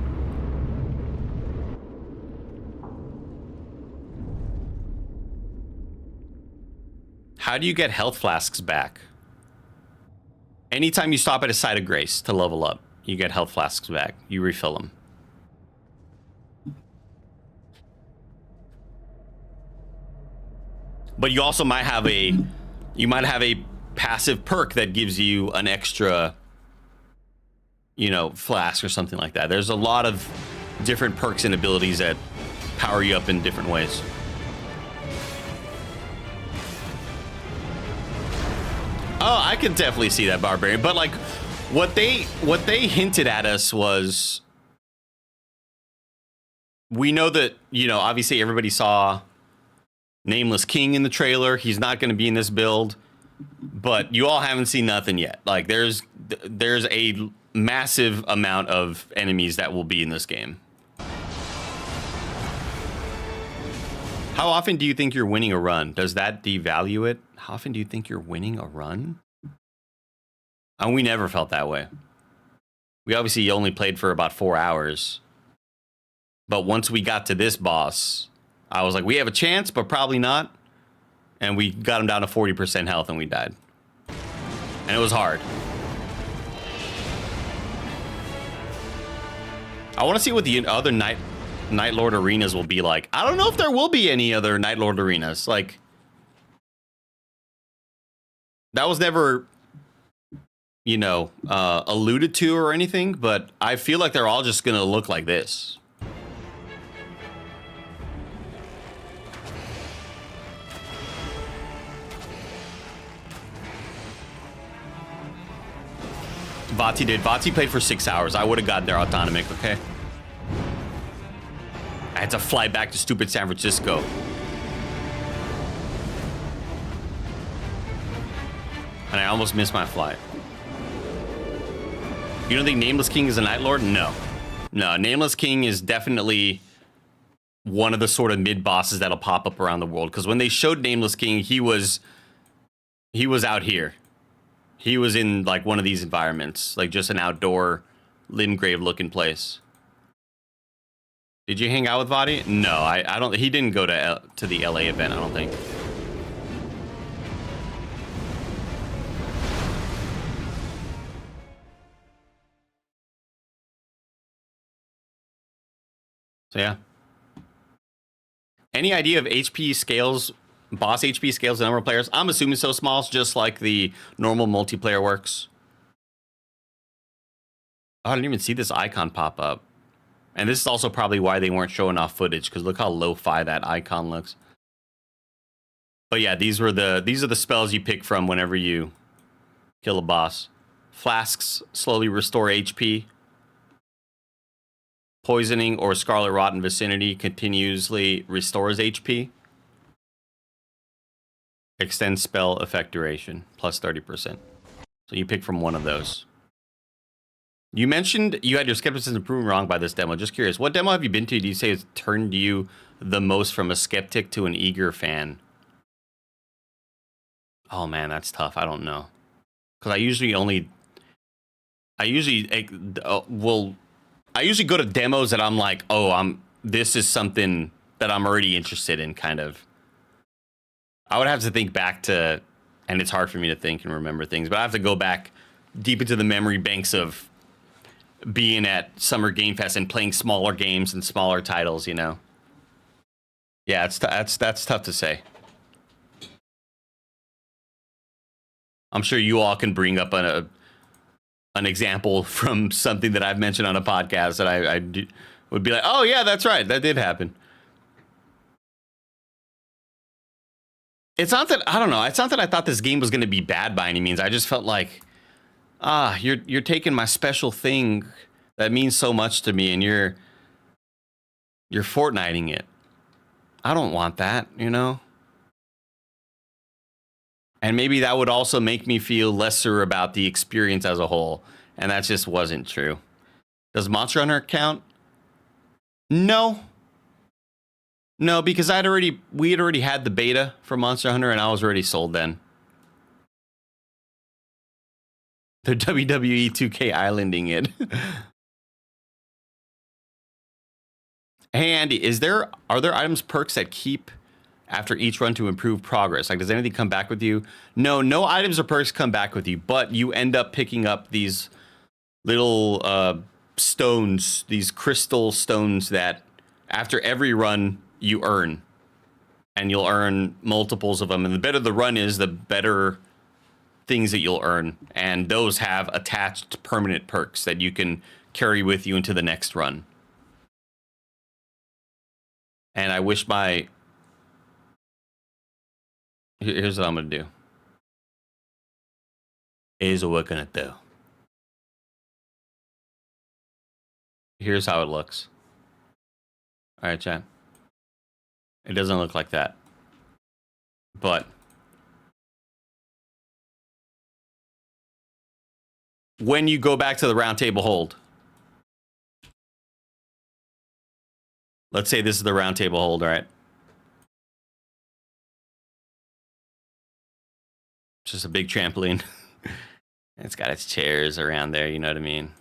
How do you get health flasks back? Anytime you stop at a site of grace to level up, you get health flasks back. You refill them. But you also might have a passive perk that gives you an extra, you know, flask or something like that. There's a lot of different perks and abilities that power you up in different ways. Oh, I can definitely see that, Barbarian. But like, what they hinted at us was, we know that, you know, obviously everybody saw Nameless King in the trailer. He's not going to be in this build, but you all haven't seen nothing yet. Like, there's a massive amount of enemies that will be in this game. How often do you think you're winning a run? Does that devalue it? How often do you think you're winning a run? And we never felt that way. We obviously only played for about 4 hours. But once we got to this boss, I was like, we have a chance, but probably not. And we got him down to 40% health and we died. And it was hard. I want to see what the other Night Lord arenas will be like. I don't know if there will be any other Night Lord arenas. Like, that was never, you know, alluded to or anything, but I feel like they're all just gonna look like this. Vati did. Vati played for 6 hours. I would have gotten there autonomic, okay? I had to fly back to stupid San Francisco. And I almost missed my flight. You don't think Nameless King is a Night Lord? No. No, Nameless King is definitely one of the sort of mid-bosses that'll pop up around the world. Because when they showed Nameless King, he was out here. He was in like one of these environments, like just an outdoor Limgrave looking place. Did you hang out with Vadi? No, I don't. He didn't go to the LA event, I don't think. So yeah. Any idea of HP scales, boss HP scales, the number of players? I'm assuming so small, just like the normal multiplayer works. Oh, I didn't even see this icon pop up. And this is also probably why they weren't showing off footage, because look how lo-fi that icon looks. But yeah, these are the spells you pick from whenever you kill a boss. Flasks slowly restore HP. Poisoning or Scarlet Rot in vicinity continuously restores HP. Extends spell effect duration, plus 30%. So you pick from one of those. You mentioned you had your skepticism proven wrong by this demo. Just curious, what demo have you been to? Do you say it's turned you the most from a skeptic to an eager fan? Oh man, that's tough. I don't know. Because I usually go to demos that I'm like, oh, this is something that I'm already interested in, kind of. I would have to think back to, and it's hard for me to think and remember things, but I have to go back deep into the memory banks of being at Summer Game Fest and playing smaller games and smaller titles, you know? Yeah, that's tough to say. I'm sure you all can bring up an example from something that I've mentioned on a podcast that I would be like, oh yeah, that's right, that did happen. It's not that, I don't know, it's not that I thought this game was going to be bad by any means. I just felt like, you're taking my special thing that means so much to me and you're Fortniting it. I don't want that, you know? And maybe that would also make me feel lesser about the experience as a whole. And that just wasn't true. Does Monster Hunter count? No. No, because we had already had the beta for Monster Hunter and I was already sold then. They're WWE 2K islanding it. Hey Andy, are there items perks that keep after each run to improve progress? Like, does anything come back with you? No items or perks come back with you, but you end up picking up these little stones, these crystal stones that after every run you earn. and you'll earn multiples of them. And the better the run is, the better things that you'll earn. And those have attached permanent perks that you can carry with you into the next run. And I wish my... Here's what I'm going to do. Here's what we're going to do. Here's how it looks. All right, chat. It doesn't look like that. But when you go back to the round table hold, let's say this is the round table hold, all right? It's just a big trampoline. It's got its chairs around there, you know what I mean?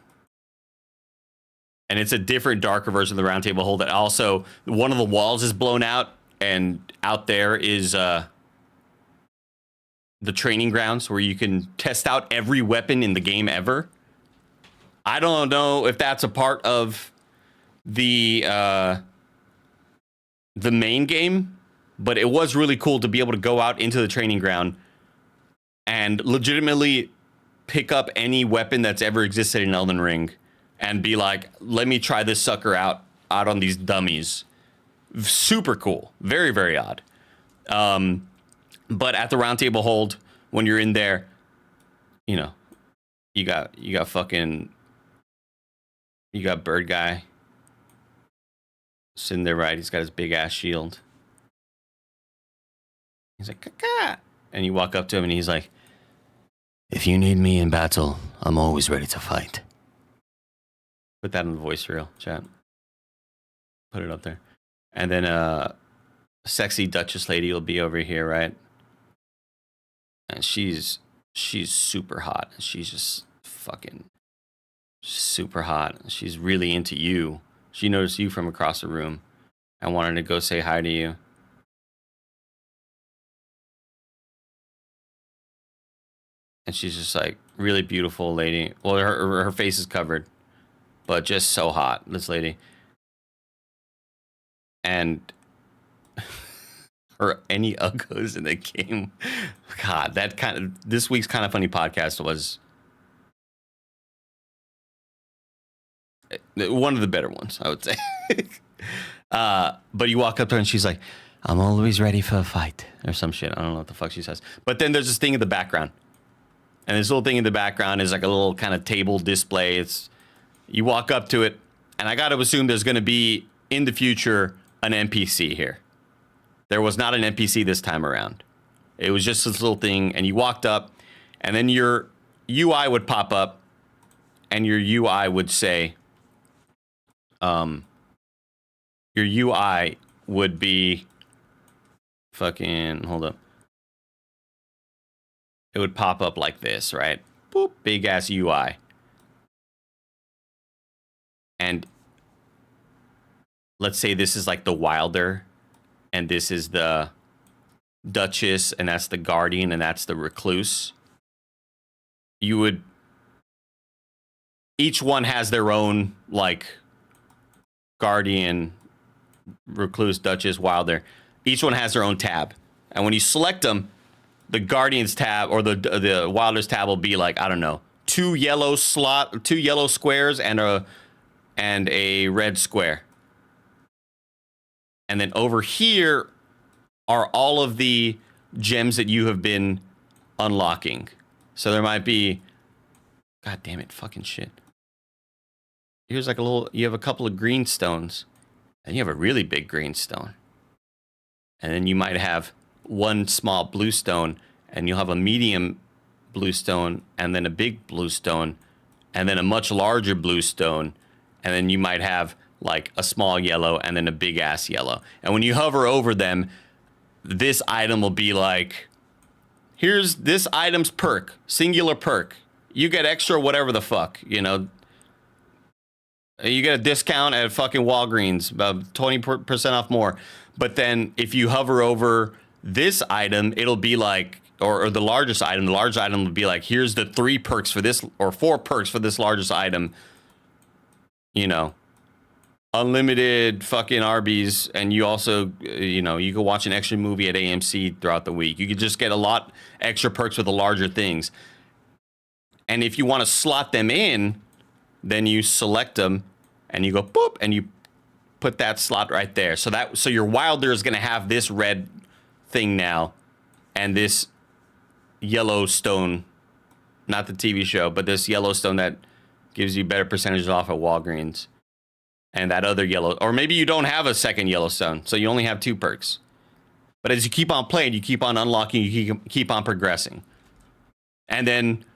And it's a different, darker version of the round table hold that also, one of the walls is blown out, and out there is the training grounds where you can test out every weapon in the game ever. I don't know if that's a part of the main game, but it was really cool to be able to go out into the training ground and legitimately pick up any weapon that's ever existed in Elden Ring and be like, let me try this sucker out on these dummies. Super cool. Very, very odd. But at the round table hold, when you're in there, you know, you got Bird Guy sitting there, right? He's got his big ass shield. He's like, caca. And you walk up to him and he's like, if you need me in battle, I'm always ready to fight. Put that in the voice reel, chat. Put it up there. And then a sexy Duchess lady will be over here, right? And she's super hot. She's just fucking super hot. She's really into you. She noticed you from across the room and wanted to go say hi to you. And she's just like really beautiful lady. Well, her face is covered, but just so hot, this lady. And or any uggos in the game. God, this week's Kind of Funny podcast was one of the better ones, I would say. But you walk up to her and she's like, I'm always ready for a fight or some shit. I don't know what the fuck she says. But then there's this thing in the background. And this little thing in the background is like a little kind of table display. You walk up to it, and I got to assume there's going to be, in the future, an NPC here. There was not an NPC this time around. It was just this little thing, and you walked up, and then your UI would pop up, and your UI would say, your UI would be fucking, hold up. It would pop up like this, right? Boop, big ass UI. And let's say this is like the Wilder, and this is the Duchess, and that's the Guardian, and that's the Recluse. Each one has their own, like, Guardian, Recluse, Duchess, Wilder. Each one has their own tab. And when you select them, the Guardian's tab or the Wilder's tab will be like, I don't know, two yellow squares and a red square. And then over here are all of the gems that you have been unlocking. So there might be, God damn it, fucking shit. Here's like you have a couple of green stones, and you have a really big green stone. And then you might have one small blue stone, and you'll have a medium blue stone, and then a big blue stone, and then a much larger blue stone, and then you might have like a small yellow and then a big ass yellow. And when you hover over them, this item will be like, here's this item's perk, singular perk. You get extra whatever the fuck, you know. You get a discount at fucking Walgreens, about 20% off more. But then if you hover over this item, it'll be like, or the largest item, the largest item will be like, here's the 3 perks for this, or 4 perks for this largest item, you know. unlimited fucking Arby's, and you also, you know, you could watch an extra movie at AMC throughout the week. You could just get a lot extra perks with the larger things. And if you want to slot them in, then you select them and you go boop and you put that slot right there. So your Wilder is going to have this red thing now and this Yellowstone, not the TV show, but this Yellowstone that gives you better percentages off at Walgreens. And that other yellow, or maybe you don't have a second Yellowstone, so you only have 2 perks. But as you keep on playing, you keep on unlocking, you keep on progressing. And then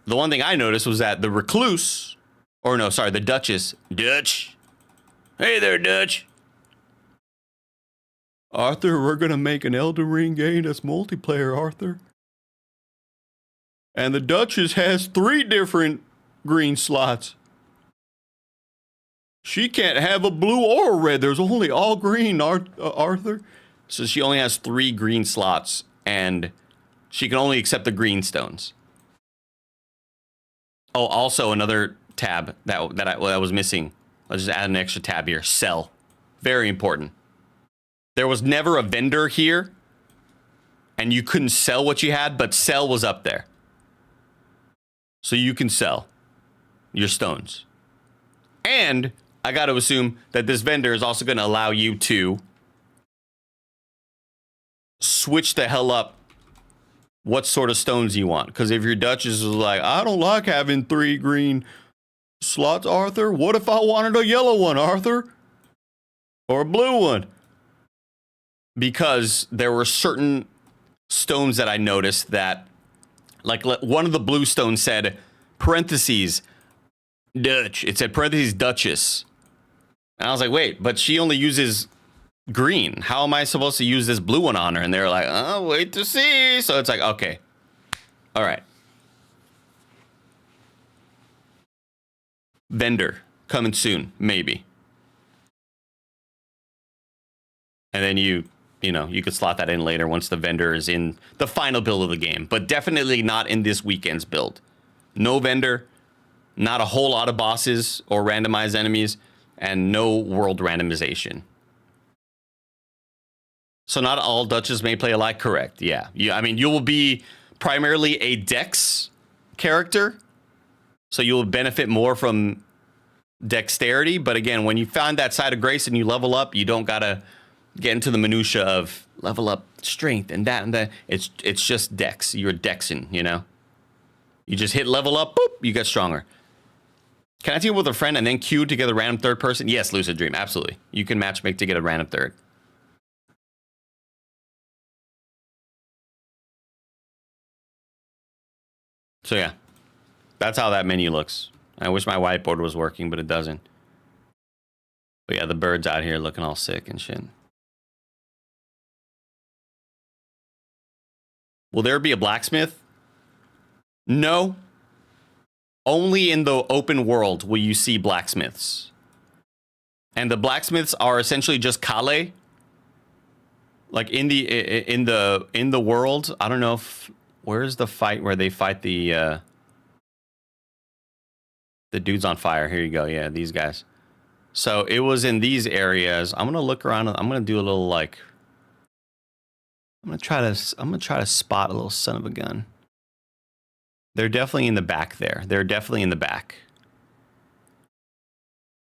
the one thing I noticed was that the Recluse, or no, sorry, the Duchess, Dutch. Hey there, Dutch. Arthur, we're going to make an Elden Ring game that's multiplayer, Arthur. And the Duchess has 3 different green slots. She can't have a blue or a red. There's only all green, Arthur. So she only has 3 green slots, and she can only accept the green stones. Oh, also another tab that was missing. Let's just add an extra tab here. Sell. Very important. There was never a vendor here, and you couldn't sell what you had, but sell was up there. So you can sell your stones. And I got to assume that this vendor is also going to allow you to switch the hell up what sort of stones you want. Because if your Duchess is like, I don't like having 3 green slots, Arthur. What if I wanted a yellow one, Arthur? Or a blue one? Because there were certain stones that I noticed that, like one of the blue stones said, parentheses, Dutch. It said parentheses, Duchess. And I was like, wait, but she only uses green. How am I supposed to use this blue one on her? And they're like, oh, wait to see. So it's like, okay. All right. Vendor coming soon, maybe. And then you could slot that in later once the vendor is in the final build of the game, but definitely not in this weekend's build. No vendor, not a whole lot of bosses or randomized enemies, and no world randomization. So not all Duchess may play alike, correct? Yeah. You will be primarily a Dex character, so you'll benefit more from dexterity. But again, when you find that side of grace and you level up, you don't gotta get into the minutia of level up strength and that and that. It's just Dex. You're Dexing, you know? You just hit level up, boop, you get stronger. Can I team up with a friend and then queue to get a random third person? Yes, Lucid Dream, absolutely. You can matchmake to get a random third. So yeah, that's how that menu looks. I wish my whiteboard was working, but it doesn't. But yeah, the birds out here looking all sick and shit. Will there be a blacksmith? No. Only in the open world will you see blacksmiths. And the blacksmiths are essentially just Kale. Like in the world, I don't know if where's the fight where they fight the dudes on fire. Here you go. Yeah, these guys. So it was in these areas. I'm gonna look around. I'm gonna do a little like. I'm gonna try to spot a little son of a gun. They're definitely in the back there. They're definitely in the back.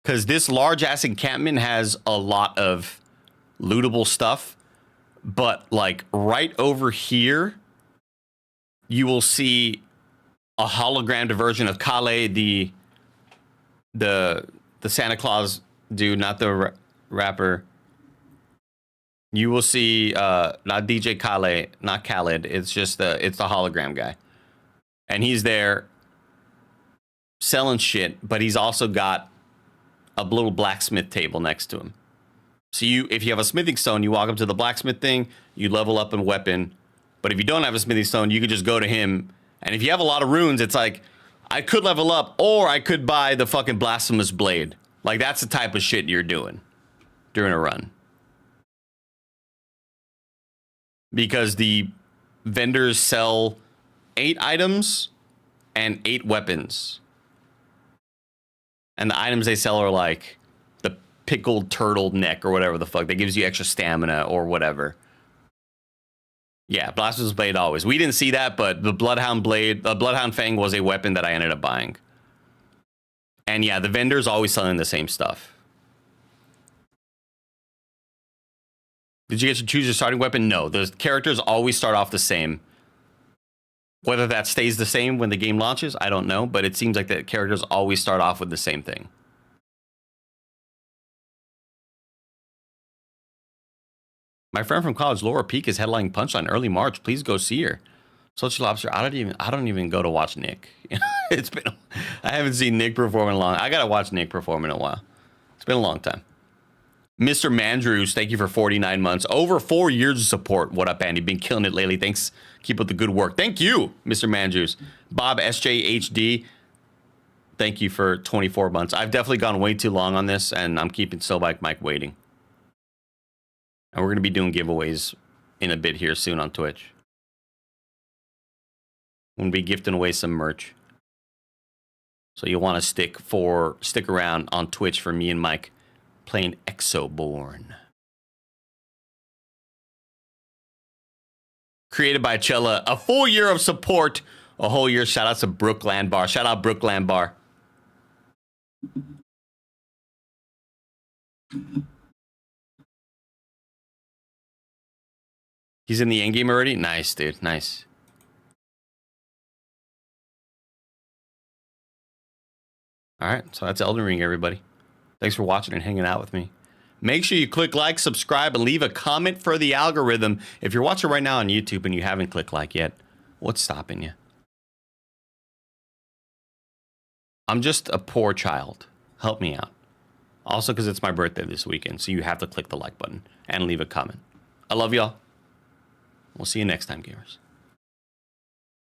Because this large ass encampment has a lot of lootable stuff. But like right over here, you will see a hologrammed version of Kale, the Santa Claus dude, not the rapper. You will see not DJ Kale, not Khaled. It's just the hologram guy. And he's there selling shit, but he's also got a little blacksmith table next to him. So if you have a smithing stone, you walk up to the blacksmith thing, you level up a weapon. But if you don't have a smithing stone, you could just go to him. And if you have a lot of runes, it's like, I could level up, or I could buy the fucking blasphemous blade. Like, that's the type of shit you're doing during a run. Because the vendors sell 8 items and 8 weapons. And the items they sell are like pickled turtle neck or whatever the fuck that gives you extra stamina or whatever. Yeah, Blasphemous Blade always. We didn't see that, but the Bloodhound Blade, the Bloodhound Fang was a weapon that I ended up buying. And yeah, the vendor's always selling the same stuff. Did you get to choose your starting weapon? No, the characters always start off the same. Whether that stays the same when the game launches, I don't know, but it seems like the characters always start off with the same thing. My friend from college, Laura Peak, is headlining Punchline early March. Please go see her. Social Lobster. I don't even go to watch Nick. I haven't seen Nick perform in a long. I gotta watch Nick perform in a while. It's been a long time. Mr. Mandrews, thank you for 49 months. Over 4 years of support. What up, Andy? Been killing it lately. Thanks. Keep up the good work. Thank you, Mr. Mandrews. Bob SJHD, thank you for 24 months. I've definitely gone way too long on this, and I'm keeping Silbike Mike waiting. And we're going to be doing giveaways in a bit here soon on Twitch. We're going to be gifting away some merch. So you'll want to stick around on Twitch for me and Mike playing Exoborn. Created by Chella. A full year of support. A whole year. Shout out to Brookland Bar. Shout out Brookland Bar. He's in the end game already? Nice, dude. Nice. All right. So that's Elden Ring, everybody. Thanks for watching and hanging out with me. Make sure you click like, subscribe, and leave a comment for the algorithm. If you're watching right now on YouTube and you haven't clicked like yet, what's stopping you? I'm just a poor child. Help me out. Also, because it's my birthday this weekend, so you have to click the like button and leave a comment. I love y'all. We'll see you next time, gamers.